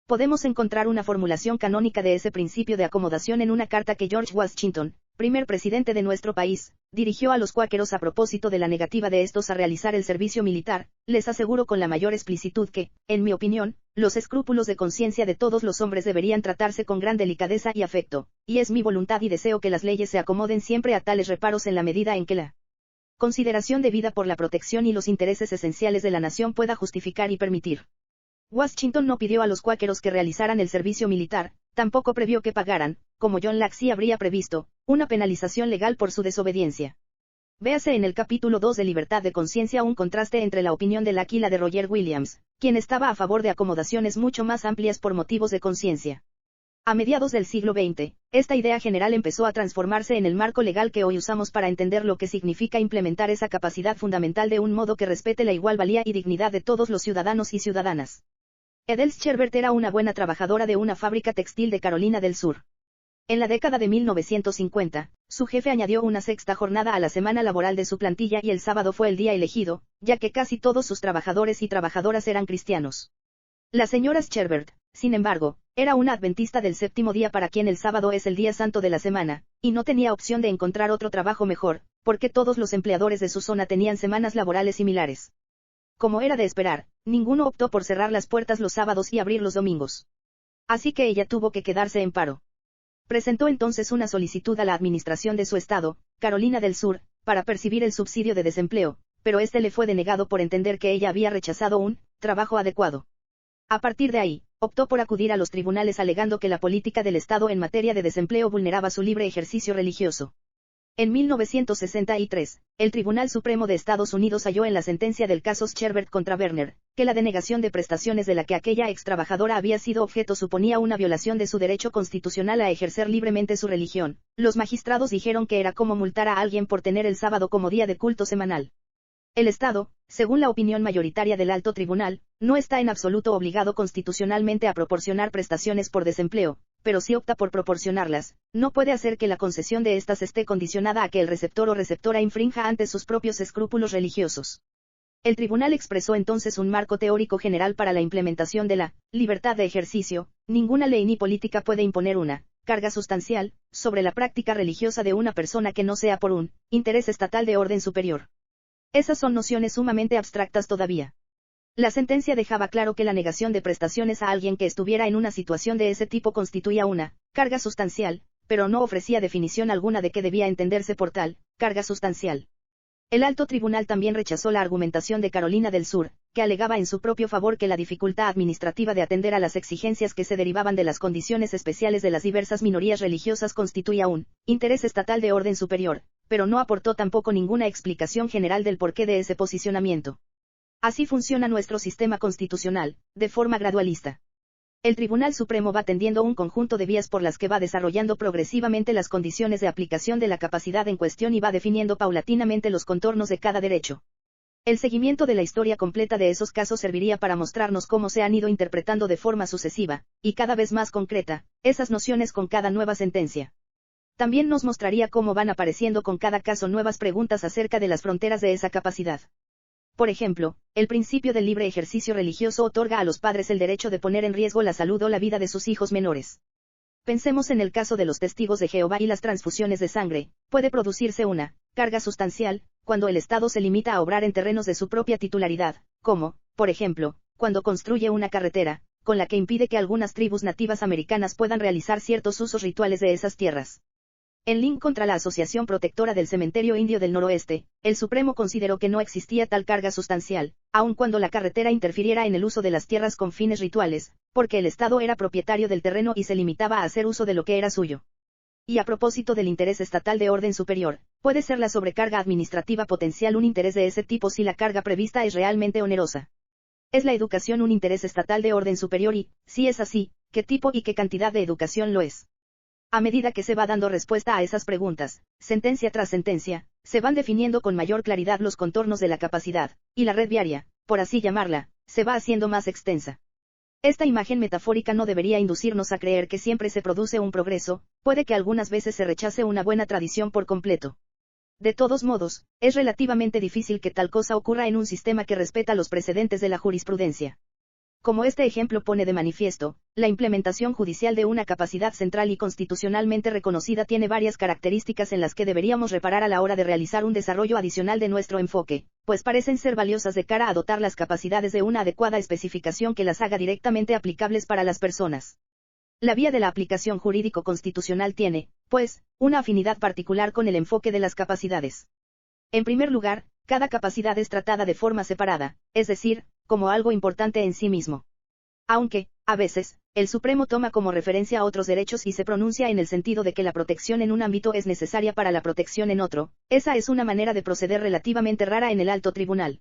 A: Podemos encontrar una formulación canónica de ese principio de acomodación en una carta que George Washington, primer presidente de nuestro país, dirigió a los cuáqueros a propósito de la negativa de estos a realizar el servicio militar. Les aseguro con la mayor explicitud que, en mi opinión, los escrúpulos de conciencia de todos los hombres deberían tratarse con gran delicadeza y afecto, y es mi voluntad y deseo que las leyes se acomoden siempre a tales reparos en la medida en que la consideración debida por la protección y los intereses esenciales de la nación pueda justificar y permitir. Washington no pidió a los cuáqueros que realizaran el servicio militar, tampoco previó que pagaran, como John Locke sí habría previsto, una penalización legal por su desobediencia. Véase en el capítulo 2 de Libertad de Conciencia un contraste entre la opinión de Locke y la de Roger Williams, quien estaba a favor de acomodaciones mucho más amplias por motivos de conciencia. A mediados del siglo XX, esta idea general empezó a transformarse en el marco legal que hoy usamos para entender lo que significa implementar esa capacidad fundamental de un modo que respete la igual valía y dignidad de todos los ciudadanos y ciudadanas. Edel Sherbert era una buena trabajadora de una fábrica textil de Carolina del Sur. En la década de 1950, su jefe añadió una sexta jornada a la semana laboral de su plantilla y el sábado fue el día elegido, ya que casi todos sus trabajadores y trabajadoras eran cristianos. La señora Sherbert, sin embargo, Era una adventista del séptimo día para quien el sábado es el día santo de la semana, y no tenía opción de encontrar otro trabajo mejor, porque todos los empleadores de su zona tenían semanas laborales similares. Como era de esperar, ninguno optó por cerrar las puertas los sábados y abrir los domingos. Así que ella tuvo que quedarse en paro. Presentó entonces una solicitud a la administración de su estado, Carolina del Sur, para percibir el subsidio de desempleo, pero este le fue denegado por entender que ella había rechazado un trabajo adecuado. A partir de ahí, optó por acudir a los tribunales alegando que la política del Estado en materia de desempleo vulneraba su libre ejercicio religioso. En 1963, el Tribunal Supremo de Estados Unidos halló en la sentencia del caso Sherbert contra Berner, que la denegación de prestaciones de la que aquella ex trabajadora había sido objeto suponía una violación de su derecho constitucional a ejercer libremente su religión. Los magistrados dijeron que era como multar a alguien por tener el sábado como día de culto semanal. El Estado, según la opinión mayoritaria del Alto Tribunal, no está en absoluto obligado constitucionalmente a proporcionar prestaciones por desempleo, pero si opta por proporcionarlas, no puede hacer que la concesión de estas esté condicionada a que el receptor o receptora infrinja ante sus propios escrúpulos religiosos. El tribunal expresó entonces un marco teórico general para la implementación de la libertad de ejercicio. Ninguna ley ni política puede imponer una carga sustancial sobre la práctica religiosa de una persona que no sea por un interés estatal de orden superior. Esas son nociones sumamente abstractas todavía. La sentencia dejaba claro que la negación de prestaciones a alguien que estuviera en una situación de ese tipo constituía una carga sustancial, pero no ofrecía definición alguna de qué debía entenderse por tal carga sustancial. El alto tribunal también rechazó la argumentación de Carolina del Sur, que alegaba en su propio favor que la dificultad administrativa de atender a las exigencias que se derivaban de las condiciones especiales de las diversas minorías religiosas constituía un interés estatal de orden superior, pero no aportó tampoco ninguna explicación general del porqué de ese posicionamiento. Así funciona nuestro sistema constitucional, de forma gradualista. El Tribunal Supremo va tendiendo un conjunto de vías por las que va desarrollando progresivamente las condiciones de aplicación de la capacidad en cuestión y va definiendo paulatinamente los contornos de cada derecho. El seguimiento de la historia completa de esos casos serviría para mostrarnos cómo se han ido interpretando de forma sucesiva, y cada vez más concreta, esas nociones con cada nueva sentencia. También nos mostraría cómo van apareciendo con cada caso nuevas preguntas acerca de las fronteras de esa capacidad. Por ejemplo, el principio del libre ejercicio religioso otorga a los padres el derecho de poner en riesgo la salud o la vida de sus hijos menores. Pensemos en el caso de los testigos de Jehová y las transfusiones de sangre. Puede producirse una carga sustancial cuando el Estado se limita a obrar en terrenos de su propia titularidad, como, por ejemplo, cuando construye una carretera, con la que impide que algunas tribus nativas americanas puedan realizar ciertos usos rituales de esas tierras. En Link contra la Asociación Protectora del Cementerio Indio del Noroeste, el Supremo consideró que no existía tal carga sustancial, aun cuando la carretera interfiriera en el uso de las tierras con fines rituales, porque el Estado era propietario del terreno y se limitaba a hacer uso de lo que era suyo. Y a propósito del interés estatal de orden superior, puede ser la sobrecarga administrativa potencial un interés de ese tipo si la carga prevista es realmente onerosa. ¿Es la educación un interés estatal de orden superior y, si es así, qué tipo y qué cantidad de educación lo es? A medida que se va dando respuesta a esas preguntas, sentencia tras sentencia, se van definiendo con mayor claridad los contornos de la capacidad, y la red viaria, por así llamarla, se va haciendo más extensa. Esta imagen metafórica no debería inducirnos a creer que siempre se produce un progreso, puede que algunas veces se rechace una buena tradición por completo. De todos modos, es relativamente difícil que tal cosa ocurra en un sistema que respeta los precedentes de la jurisprudencia. Como este ejemplo pone de manifiesto, la implementación judicial de una capacidad central y constitucionalmente reconocida tiene varias características en las que deberíamos reparar a la hora de realizar un desarrollo adicional de nuestro enfoque, pues parecen ser valiosas de cara a dotar las capacidades de una adecuada especificación que las haga directamente aplicables para las personas. La vía de la aplicación jurídico-constitucional tiene, pues, una afinidad particular con el enfoque de las capacidades. En primer lugar, cada capacidad es tratada de forma separada, es decir, como algo importante en sí mismo. Aunque, a veces, el Supremo toma como referencia a otros derechos y se pronuncia en el sentido de que la protección en un ámbito es necesaria para la protección en otro, esa es una manera de proceder relativamente rara en el alto tribunal.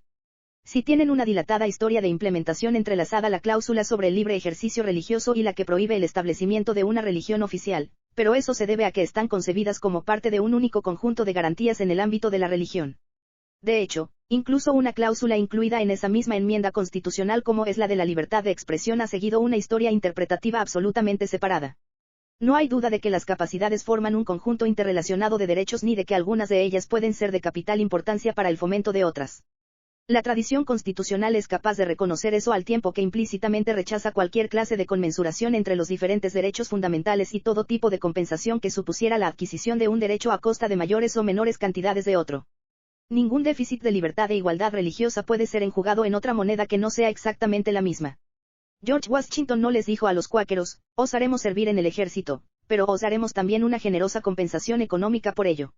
A: Si tienen una dilatada historia de implementación entrelazada la cláusula sobre el libre ejercicio religioso y la que prohíbe el establecimiento de una religión oficial, pero eso se debe a que están concebidas como parte de un único conjunto de garantías en el ámbito de la religión. De hecho, incluso una cláusula incluida en esa misma enmienda constitucional como es la de la libertad de expresión ha seguido una historia interpretativa absolutamente separada. No hay duda de que las capacidades forman un conjunto interrelacionado de derechos ni de que algunas de ellas pueden ser de capital importancia para el fomento de otras. La tradición constitucional es capaz de reconocer eso al tiempo que implícitamente rechaza cualquier clase de conmensuración entre los diferentes derechos fundamentales y todo tipo de compensación que supusiera la adquisición de un derecho a costa de mayores o menores cantidades de otro. Ningún déficit de libertad e igualdad religiosa puede ser enjugado en otra moneda que no sea exactamente la misma. George Washington no les dijo a los cuáqueros, os haremos servir en el ejército, pero os daremos también una generosa compensación económica por ello.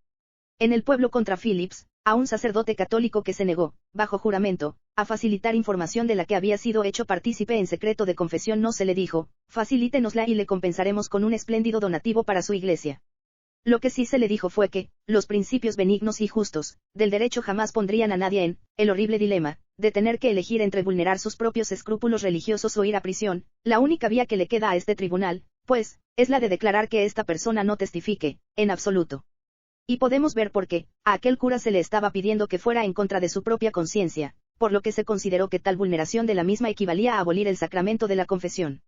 A: En el pueblo contra Phillips, a un sacerdote católico que se negó, bajo juramento, a facilitar información de la que había sido hecho partícipe en secreto de confesión no se le dijo, facilítenosla y le compensaremos con un espléndido donativo para su iglesia. Lo que sí se le dijo fue que, los principios benignos y justos, del derecho jamás pondrían a nadie en, el horrible dilema, de tener que elegir entre vulnerar sus propios escrúpulos religiosos o ir a prisión, la única vía que le queda a este tribunal, pues, es la de declarar que esta persona no testifique, en absoluto. Y podemos ver por qué, a aquel cura se le estaba pidiendo que fuera en contra de su propia conciencia, por lo que se consideró que tal vulneración de la misma equivalía a abolir el sacramento de la confesión.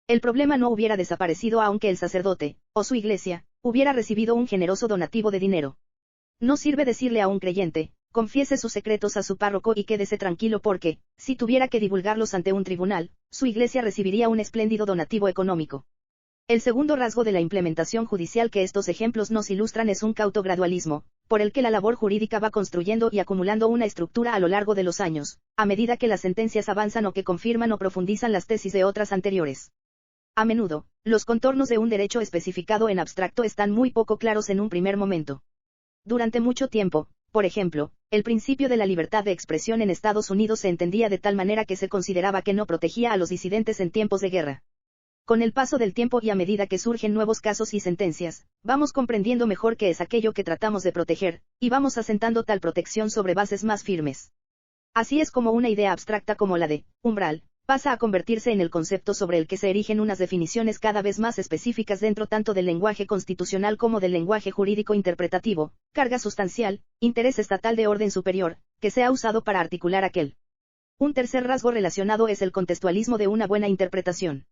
A: El problema no hubiera desaparecido aunque el sacerdote, o su iglesia, hubiera recibido un generoso donativo de dinero. No sirve decirle a un creyente, confiese sus secretos a su párroco y quédese tranquilo porque, si tuviera que divulgarlos ante un tribunal, su iglesia recibiría un espléndido donativo económico. El segundo rasgo de la implementación judicial que estos ejemplos nos ilustran es un cauto gradualismo, por el que la labor jurídica va construyendo y acumulando una estructura a lo largo de los años, a medida que las sentencias avanzan o que confirman o profundizan las tesis de otras anteriores. A menudo, los contornos de un derecho especificado en abstracto están muy poco claros en un primer momento. Durante mucho tiempo, por ejemplo, el principio de la libertad de expresión en Estados Unidos se entendía de tal manera que se consideraba que no protegía a los disidentes en tiempos de guerra. Con el paso del tiempo y a medida que surgen nuevos casos y sentencias, vamos comprendiendo mejor qué es aquello que tratamos de proteger, y vamos asentando tal protección sobre bases más firmes. Así es como una idea abstracta como la de umbral pasa a convertirse en el concepto sobre el que se erigen unas definiciones cada vez más específicas dentro tanto del lenguaje constitucional como del lenguaje jurídico interpretativo, carga sustancial, interés estatal de orden superior, que se ha usado para articular aquel. Un tercer rasgo relacionado es el contextualismo de una buena interpretación.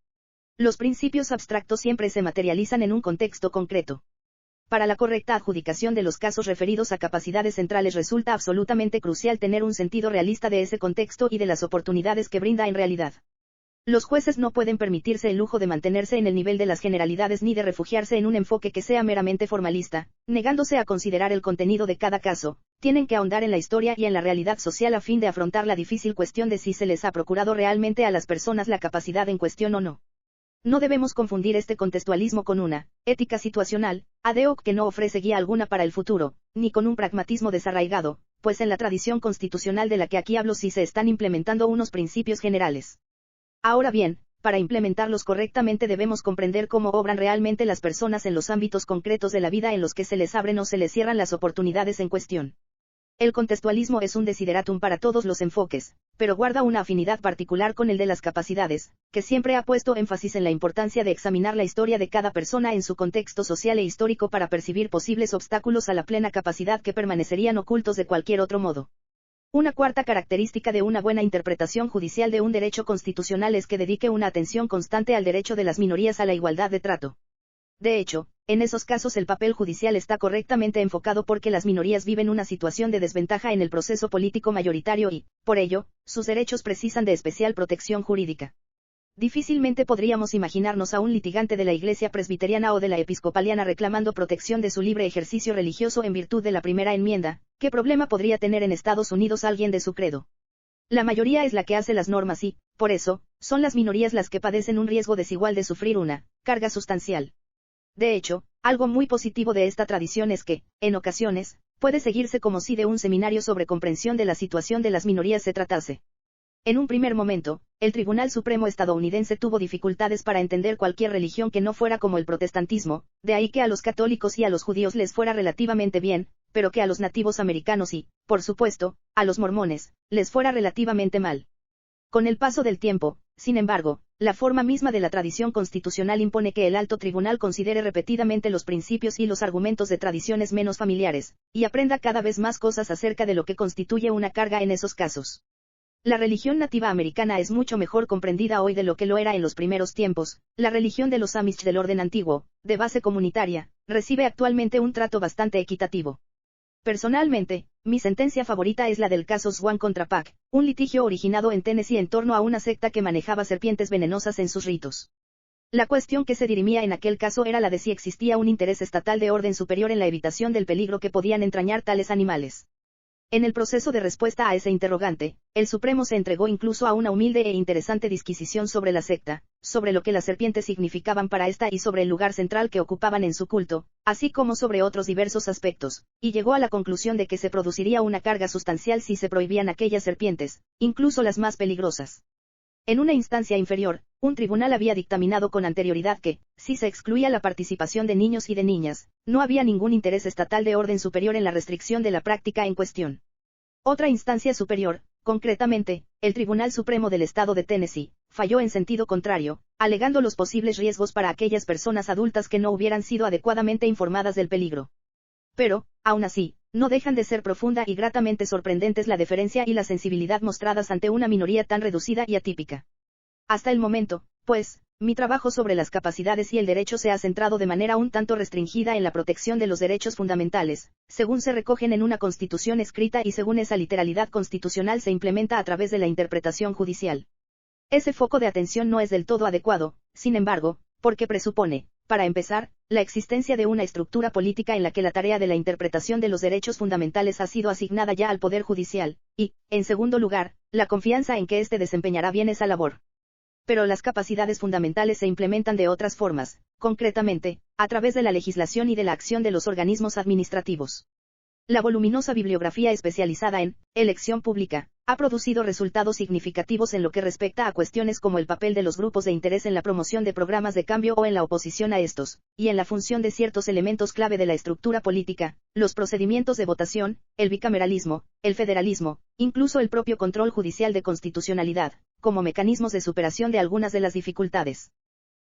A: Los principios abstractos siempre se materializan en un contexto concreto. Para la correcta adjudicación de los casos referidos a capacidades centrales resulta absolutamente crucial tener un sentido realista de ese contexto y de las oportunidades que brinda en realidad. Los jueces no pueden permitirse el lujo de mantenerse en el nivel de las generalidades ni de refugiarse en un enfoque que sea meramente formalista, negándose a considerar el contenido de cada caso. Tienen que ahondar en la historia y en la realidad social a fin de afrontar la difícil cuestión de si se les ha procurado realmente a las personas la capacidad en cuestión o no. No debemos confundir este contextualismo con una ética situacional, ad hoc que no ofrece guía alguna para el futuro, ni con un pragmatismo desarraigado, pues en la tradición constitucional de la que aquí hablo sí se están implementando unos principios generales. Ahora bien, para implementarlos correctamente debemos comprender cómo obran realmente las personas en los ámbitos concretos de la vida en los que se les abren o se les cierran las oportunidades en cuestión. El contextualismo es un desideratum para todos los enfoques, pero guarda una afinidad particular con el de las capacidades, que siempre ha puesto énfasis en la importancia de examinar la historia de cada persona en su contexto social e histórico para percibir posibles obstáculos a la plena capacidad que permanecerían ocultos de cualquier otro modo. Una cuarta característica de una buena interpretación judicial de un derecho constitucional es que dedique una atención constante al derecho de las minorías a la igualdad de trato. De hecho, en esos casos el papel judicial está correctamente enfocado porque las minorías viven una situación de desventaja en el proceso político mayoritario y, por ello, sus derechos precisan de especial protección jurídica. Difícilmente podríamos imaginarnos a un litigante de la Iglesia presbiteriana o de la episcopaliana reclamando protección de su libre ejercicio religioso en virtud de la primera enmienda. ¿Qué problema podría tener en Estados Unidos alguien de su credo? La mayoría es la que hace las normas y, por eso, son las minorías las que padecen un riesgo desigual de sufrir una carga sustancial. De hecho, algo muy positivo de esta tradición es que, en ocasiones, puede seguirse como si de un seminario sobre comprensión de la situación de las minorías se tratase. En un primer momento, el Tribunal Supremo estadounidense tuvo dificultades para entender cualquier religión que no fuera como el protestantismo, de ahí que a los católicos y a los judíos les fuera relativamente bien, pero que a los nativos americanos y, por supuesto, a los mormones, les fuera relativamente mal. Con el paso del tiempo, sin embargo, la forma misma de la tradición constitucional impone que el alto tribunal considere repetidamente los principios y los argumentos de tradiciones menos familiares, y aprenda cada vez más cosas acerca de lo que constituye una carga en esos casos. La religión nativa americana es mucho mejor comprendida hoy de lo que lo era en los primeros tiempos. La religión de los Amish del orden antiguo, de base comunitaria, recibe actualmente un trato bastante equitativo. Personalmente, mi sentencia favorita es la del caso Swan contra Pac, un litigio originado en Tennessee en torno a una secta que manejaba serpientes venenosas en sus ritos. La cuestión que se dirimía en aquel caso era la de si existía un interés estatal de orden superior en la evitación del peligro que podían entrañar tales animales. En el proceso de respuesta a ese interrogante, el Supremo se entregó incluso a una humilde e interesante disquisición sobre la secta, sobre lo que las serpientes significaban para esta y sobre el lugar central que ocupaban en su culto, así como sobre otros diversos aspectos, y llegó a la conclusión de que se produciría una carga sustancial si se prohibían aquellas serpientes, incluso las más peligrosas. En una instancia inferior, un tribunal había dictaminado con anterioridad que, si se excluía la participación de niños y de niñas, no había ningún interés estatal de orden superior en la restricción de la práctica en cuestión. Otra instancia superior, concretamente, el Tribunal Supremo del Estado de Tennessee, falló en sentido contrario, alegando los posibles riesgos para aquellas personas adultas que no hubieran sido adecuadamente informadas del peligro. Pero, aún así, no dejan de ser profunda y gratamente sorprendentes la deferencia y la sensibilidad mostradas ante una minoría tan reducida y atípica. Hasta el momento, pues, mi trabajo sobre las capacidades y el derecho se ha centrado de manera un tanto restringida en la protección de los derechos fundamentales, según se recogen en una constitución escrita y según esa literalidad constitucional se implementa a través de la interpretación judicial. Ese foco de atención no es del todo adecuado, sin embargo, porque presupone, para empezar, la existencia de una estructura política en la que la tarea de la interpretación de los derechos fundamentales ha sido asignada ya al Poder Judicial, y, en segundo lugar, la confianza en que éste desempeñará bien esa labor. Pero las capacidades fundamentales se implementan de otras formas, concretamente, a través de la legislación y de la acción de los organismos administrativos. La voluminosa bibliografía especializada en elección pública ha producido resultados significativos en lo que respecta a cuestiones como el papel de los grupos de interés en la promoción de programas de cambio o en la oposición a estos, y en la función de ciertos elementos clave de la estructura política, los procedimientos de votación, el bicameralismo, el federalismo, incluso el propio control judicial de constitucionalidad, como mecanismos de superación de algunas de las dificultades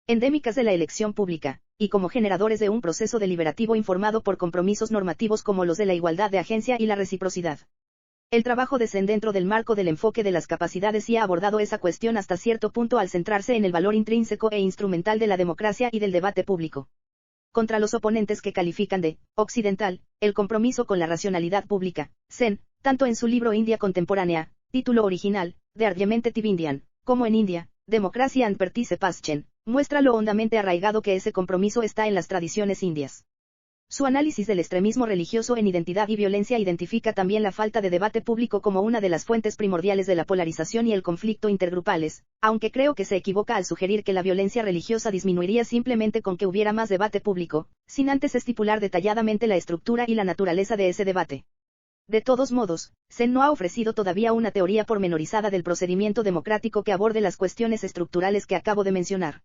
A: endémicas de la elección pública, y como generadores de un proceso deliberativo informado por compromisos normativos como los de la igualdad de agencia y la reciprocidad. El trabajo de Sen dentro del marco del enfoque de las capacidades sí ha abordado esa cuestión hasta cierto punto al centrarse en el valor intrínseco e instrumental de la democracia y del debate público. Contra los oponentes que califican de occidental el compromiso con la racionalidad pública, Sen, tanto en su libro India Contemporánea, título original, de Argumente Tivindian, como en India, Democracy and Participation, muestra lo hondamente arraigado que ese compromiso está en las tradiciones indias. Su análisis del extremismo religioso en identidad y violencia identifica también la falta de debate público como una de las fuentes primordiales de la polarización y el conflicto intergrupales, aunque creo que se equivoca al sugerir que la violencia religiosa disminuiría simplemente con que hubiera más debate público, sin antes estipular detalladamente la estructura y la naturaleza de ese debate. De todos modos, Sen no ha ofrecido todavía una teoría pormenorizada del procedimiento democrático que aborde las cuestiones estructurales que acabo de mencionar.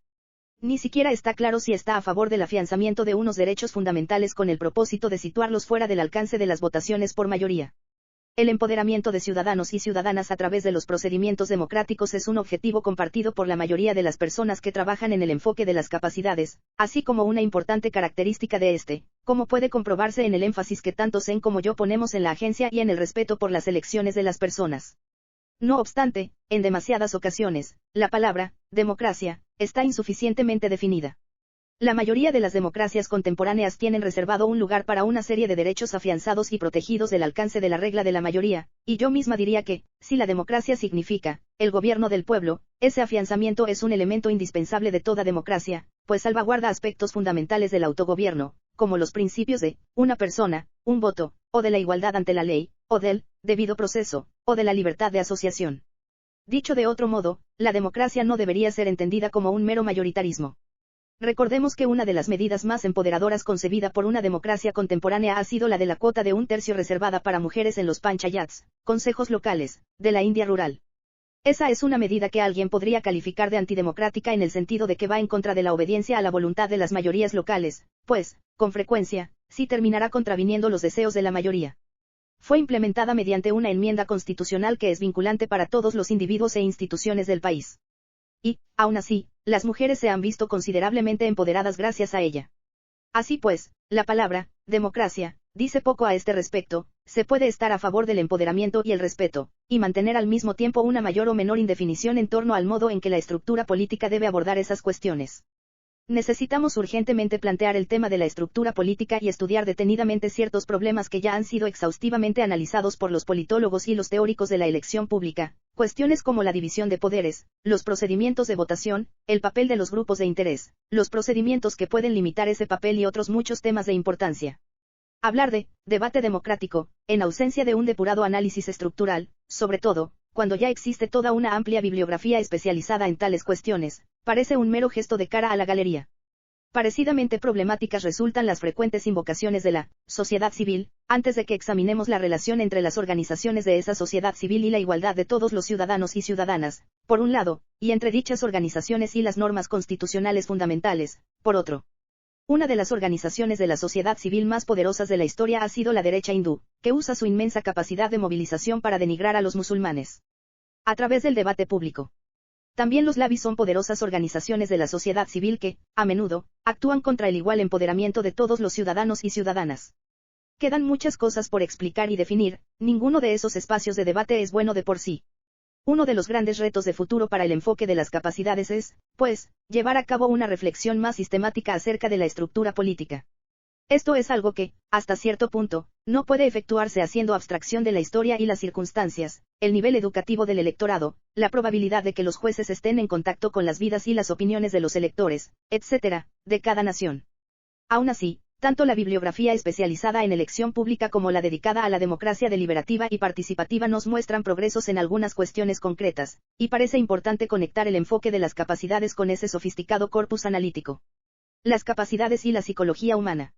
A: Ni siquiera está claro si está a favor del afianzamiento de unos derechos fundamentales con el propósito de situarlos fuera del alcance de las votaciones por mayoría. El empoderamiento de ciudadanos y ciudadanas a través de los procedimientos democráticos es un objetivo compartido por la mayoría de las personas que trabajan en el enfoque de las capacidades, así como una importante característica de este, como puede comprobarse en el énfasis que tanto Sen como yo ponemos en la agencia y en el respeto por las elecciones de las personas. No obstante, en demasiadas ocasiones, la palabra democracia está insuficientemente definida. La mayoría de las democracias contemporáneas tienen reservado un lugar para una serie de derechos afianzados y protegidos del alcance de la regla de la mayoría, y yo misma diría que, si la democracia significa el gobierno del pueblo, ese afianzamiento es un elemento indispensable de toda democracia, pues salvaguarda aspectos fundamentales del autogobierno, como los principios de una persona, un voto, o de la igualdad ante la ley, o del debido proceso, o de la libertad de asociación. Dicho de otro modo, la democracia no debería ser entendida como un mero mayoritarismo. Recordemos que una de las medidas más empoderadoras concebida por una democracia contemporánea ha sido la de la cuota de 1/3 reservada para mujeres en los panchayats, consejos locales, de la India rural. Esa es una medida que alguien podría calificar de antidemocrática en el sentido de que va en contra de la obediencia a la voluntad de las mayorías locales, pues, con frecuencia, sí terminará contraviniendo los deseos de la mayoría. Fue implementada mediante una enmienda constitucional que es vinculante para todos los individuos e instituciones del país. Y, aún así, las mujeres se han visto considerablemente empoderadas gracias a ella. Así pues, la palabra democracia dice poco a este respecto. Se puede estar a favor del empoderamiento y el respeto, y mantener al mismo tiempo una mayor o menor indefinición en torno al modo en que la estructura política debe abordar esas cuestiones. Necesitamos urgentemente plantear el tema de la estructura política y estudiar detenidamente ciertos problemas que ya han sido exhaustivamente analizados por los politólogos y los teóricos de la elección pública, cuestiones como la división de poderes, los procedimientos de votación, el papel de los grupos de interés, los procedimientos que pueden limitar ese papel y otros muchos temas de importancia. Hablar de debate democrático, en ausencia de un depurado análisis estructural, sobre todo, cuando ya existe toda una amplia bibliografía especializada en tales cuestiones, parece un mero gesto de cara a la galería. Parecidamente problemáticas resultan las frecuentes invocaciones de la sociedad civil, antes de que examinemos la relación entre las organizaciones de esa sociedad civil y la igualdad de todos los ciudadanos y ciudadanas, por un lado, y entre dichas organizaciones y las normas constitucionales fundamentales, por otro. Una de las organizaciones de la sociedad civil más poderosas de la historia ha sido la derecha hindú, que usa su inmensa capacidad de movilización para denigrar a los musulmanes. A través del debate público. También los labis son poderosas organizaciones de la sociedad civil que, a menudo, actúan contra el igual empoderamiento de todos los ciudadanos y ciudadanas. Quedan muchas cosas por explicar y definir, ninguno de esos espacios de debate es bueno de por sí. Uno de los grandes retos de futuro para el enfoque de las capacidades es, pues, llevar a cabo una reflexión más sistemática acerca de la estructura política. Esto es algo que, hasta cierto punto, no puede efectuarse haciendo abstracción de la historia y las circunstancias, el nivel educativo del electorado, la probabilidad de que los jueces estén en contacto con las vidas y las opiniones de los electores, etc., de cada nación. Aún así, tanto la bibliografía especializada en elección pública como la dedicada a la democracia deliberativa y participativa nos muestran progresos en algunas cuestiones concretas, y parece importante conectar el enfoque de las capacidades con ese sofisticado corpus analítico. Las capacidades y la psicología humana.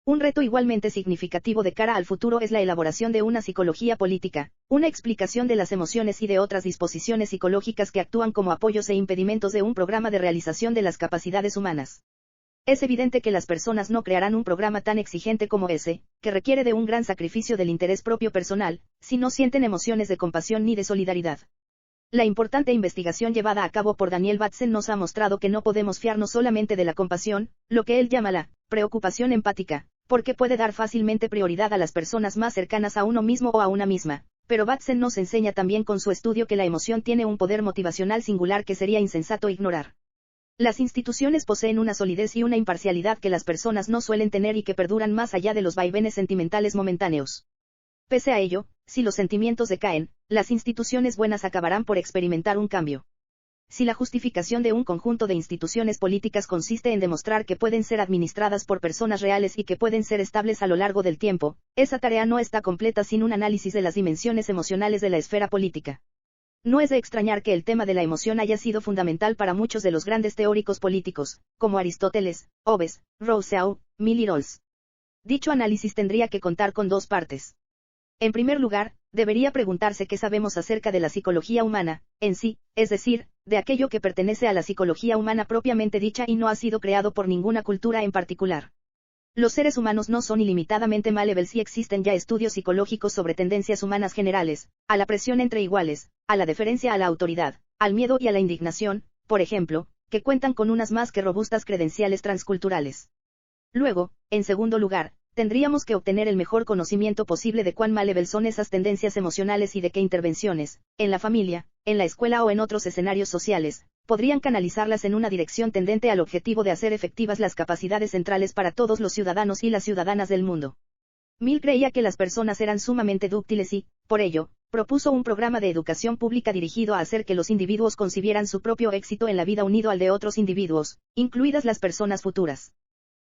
A: Un reto igualmente significativo de cara al futuro es la elaboración de una psicología política, una explicación de las emociones y de otras disposiciones psicológicas que actúan como apoyos e impedimentos de un programa de realización de las capacidades humanas. Es evidente que las personas no crearán un programa tan exigente como ese, que requiere de un gran sacrificio del interés propio personal, si no sienten emociones de compasión ni de solidaridad. La importante investigación llevada a cabo por Daniel Batsen nos ha mostrado que no podemos fiarnos solamente de la compasión, lo que él llama la preocupación empática, porque puede dar fácilmente prioridad a las personas más cercanas a uno mismo o a una misma, pero Batsen nos enseña también con su estudio que la emoción tiene un poder motivacional singular que sería insensato ignorar. Las instituciones poseen una solidez y una imparcialidad que las personas no suelen tener y que perduran más allá de los vaivenes sentimentales momentáneos. Pese a ello, si los sentimientos decaen, las instituciones buenas acabarán por experimentar un cambio. Si la justificación de un conjunto de instituciones políticas consiste en demostrar que pueden ser administradas por personas reales y que pueden ser estables a lo largo del tiempo, esa tarea no está completa sin un análisis de las dimensiones emocionales de la esfera política. No es de extrañar que el tema de la emoción haya sido fundamental para muchos de los grandes teóricos políticos, como Aristóteles, Hobbes, Rousseau, Mill y Rawls. Dicho análisis tendría que contar con dos partes. En primer lugar, debería preguntarse qué sabemos acerca de la psicología humana, en sí, es decir, de aquello que pertenece a la psicología humana propiamente dicha y no ha sido creado por ninguna cultura en particular. Los seres humanos no son ilimitadamente maleables y existen ya estudios psicológicos sobre tendencias humanas generales, a la presión entre iguales, a la deferencia a la autoridad, al miedo y a la indignación, por ejemplo, que cuentan con unas más que robustas credenciales transculturales. Luego, en segundo lugar, tendríamos que obtener el mejor conocimiento posible de cuán maleables son esas tendencias emocionales y de qué intervenciones, en la familia, en la escuela o en otros escenarios sociales, podrían canalizarlas en una dirección tendente al objetivo de hacer efectivas las capacidades centrales para todos los ciudadanos y las ciudadanas del mundo. Mill creía que las personas eran sumamente dúctiles y, por ello, propuso un programa de educación pública dirigido a hacer que los individuos concibieran su propio éxito en la vida unido al de otros individuos, incluidas las personas futuras.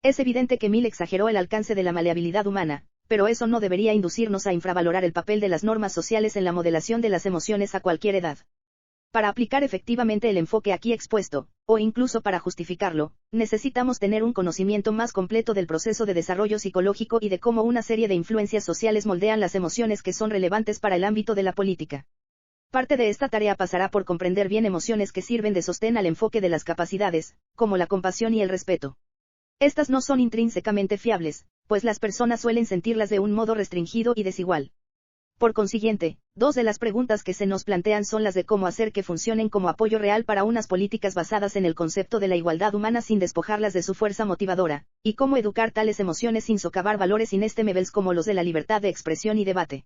A: Es evidente que Mill exageró el alcance de la maleabilidad humana, pero eso no debería inducirnos a infravalorar el papel de las normas sociales en la modelación de las emociones a cualquier edad. Para aplicar efectivamente el enfoque aquí expuesto, o incluso para justificarlo, necesitamos tener un conocimiento más completo del proceso de desarrollo psicológico y de cómo una serie de influencias sociales moldean las emociones que son relevantes para el ámbito de la política. Parte de esta tarea pasará por comprender bien emociones que sirven de sostén al enfoque de las capacidades, como la compasión y el respeto. Estas no son intrínsecamente fiables, pues las personas suelen sentirlas de un modo restringido y desigual. Por consiguiente, dos de las preguntas que se nos plantean son las de cómo hacer que funcionen como apoyo real para unas políticas basadas en el concepto de la igualdad humana sin despojarlas de su fuerza motivadora, y cómo educar tales emociones sin socavar valores inestimables como los de la libertad de expresión y debate.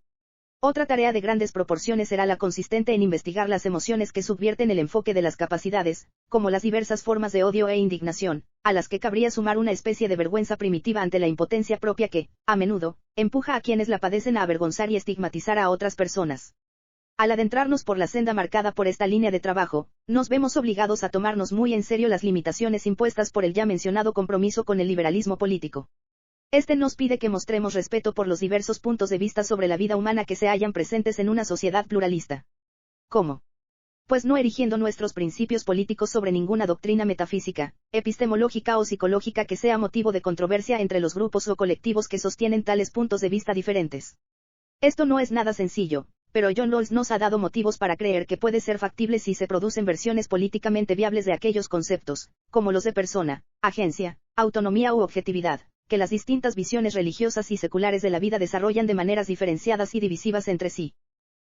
A: Otra tarea de grandes proporciones será la consistente en investigar las emociones que subvierten el enfoque de las capacidades, como las diversas formas de odio e indignación, a las que cabría sumar una especie de vergüenza primitiva ante la impotencia propia que, a menudo, empuja a quienes la padecen a avergonzar y estigmatizar a otras personas. Al adentrarnos por la senda marcada por esta línea de trabajo, nos vemos obligados a tomarnos muy en serio las limitaciones impuestas por el ya mencionado compromiso con el liberalismo político. Este nos pide que mostremos respeto por los diversos puntos de vista sobre la vida humana que se hallan presentes en una sociedad pluralista. ¿Cómo? Pues no erigiendo nuestros principios políticos sobre ninguna doctrina metafísica, epistemológica o psicológica que sea motivo de controversia entre los grupos o colectivos que sostienen tales puntos de vista diferentes. Esto no es nada sencillo, pero John Rawls nos ha dado motivos para creer que puede ser factible si se producen versiones políticamente viables de aquellos conceptos, como los de persona, agencia, autonomía u objetividad, que las distintas visiones religiosas y seculares de la vida desarrollan de maneras diferenciadas y divisivas entre sí.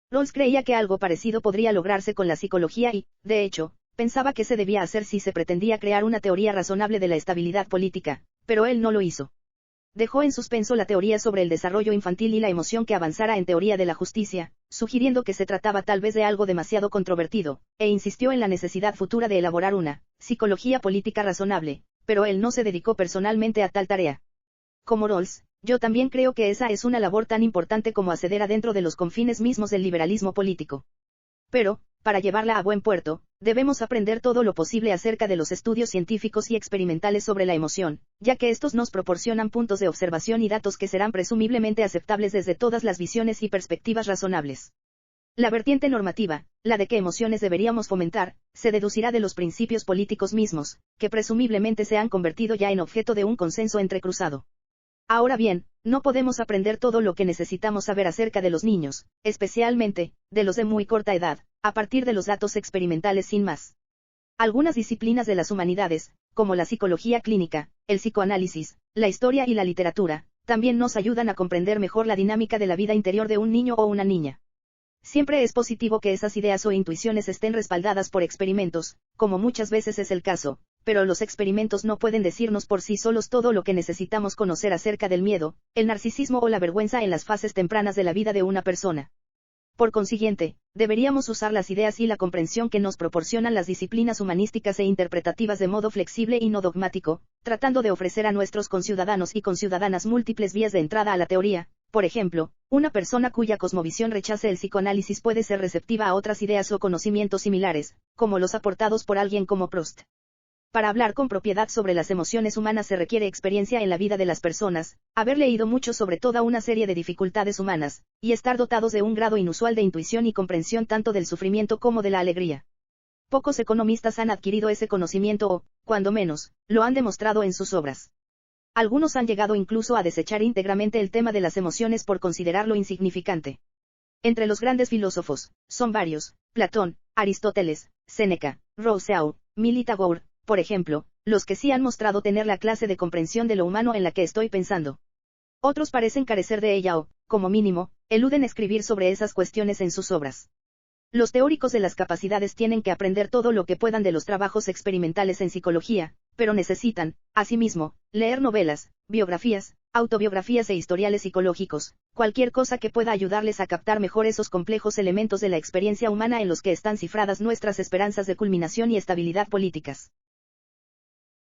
A: Rawls creía que algo parecido podría lograrse con la psicología y, de hecho, pensaba que se debía hacer si se pretendía crear una teoría razonable de la estabilidad política, pero él no lo hizo. Dejó en suspenso la teoría sobre el desarrollo infantil y la emoción que avanzara en teoría de la justicia, sugiriendo que se trataba tal vez de algo demasiado controvertido, e insistió en la necesidad futura de elaborar una psicología política razonable, pero él no se dedicó personalmente a tal tarea. Como Rawls, yo también creo que esa es una labor tan importante como acceder adentro de los confines mismos del liberalismo político. Pero, para llevarla a buen puerto, debemos aprender todo lo posible acerca de los estudios científicos y experimentales sobre la emoción, ya que estos nos proporcionan puntos de observación y datos que serán presumiblemente aceptables desde todas las visiones y perspectivas razonables. La vertiente normativa, la de qué emociones deberíamos fomentar, se deducirá de los principios políticos mismos, que presumiblemente se han convertido ya en objeto de un consenso entrecruzado. Ahora bien, no podemos aprender todo lo que necesitamos saber acerca de los niños, especialmente, de los de muy corta edad, a partir de los datos experimentales sin más. Algunas disciplinas de las humanidades, como la psicología clínica, el psicoanálisis, la historia y la literatura, también nos ayudan a comprender mejor la dinámica de la vida interior de un niño o una niña. Siempre es positivo que esas ideas o intuiciones estén respaldadas por experimentos, como muchas veces es el caso, pero los experimentos no pueden decirnos por sí solos todo lo que necesitamos conocer acerca del miedo, el narcisismo o la vergüenza en las fases tempranas de la vida de una persona. Por consiguiente, deberíamos usar las ideas y la comprensión que nos proporcionan las disciplinas humanísticas e interpretativas de modo flexible y no dogmático, tratando de ofrecer a nuestros conciudadanos y conciudadanas múltiples vías de entrada a la teoría. Por ejemplo, una persona cuya cosmovisión rechace el psicoanálisis puede ser receptiva a otras ideas o conocimientos similares, como los aportados por alguien como Proust. Para hablar con propiedad sobre las emociones humanas se requiere experiencia en la vida de las personas, haber leído mucho sobre toda una serie de dificultades humanas, y estar dotados de un grado inusual de intuición y comprensión tanto del sufrimiento como de la alegría. Pocos economistas han adquirido ese conocimiento o, cuando menos, lo han demostrado en sus obras. Algunos han llegado incluso a desechar íntegramente el tema de las emociones por considerarlo insignificante. Entre los grandes filósofos, son varios: Platón, Aristóteles, Séneca, Rousseau, Mill y Tagore, por ejemplo, los que sí han mostrado tener la clase de comprensión de lo humano en la que estoy pensando. Otros parecen carecer de ella o, como mínimo, eluden escribir sobre esas cuestiones en sus obras. Los teóricos de las capacidades tienen que aprender todo lo que puedan de los trabajos experimentales en psicología, pero necesitan, asimismo, leer novelas, biografías, autobiografías e historiales psicológicos, cualquier cosa que pueda ayudarles a captar mejor esos complejos elementos de la experiencia humana en los que están cifradas nuestras esperanzas de culminación y estabilidad políticas.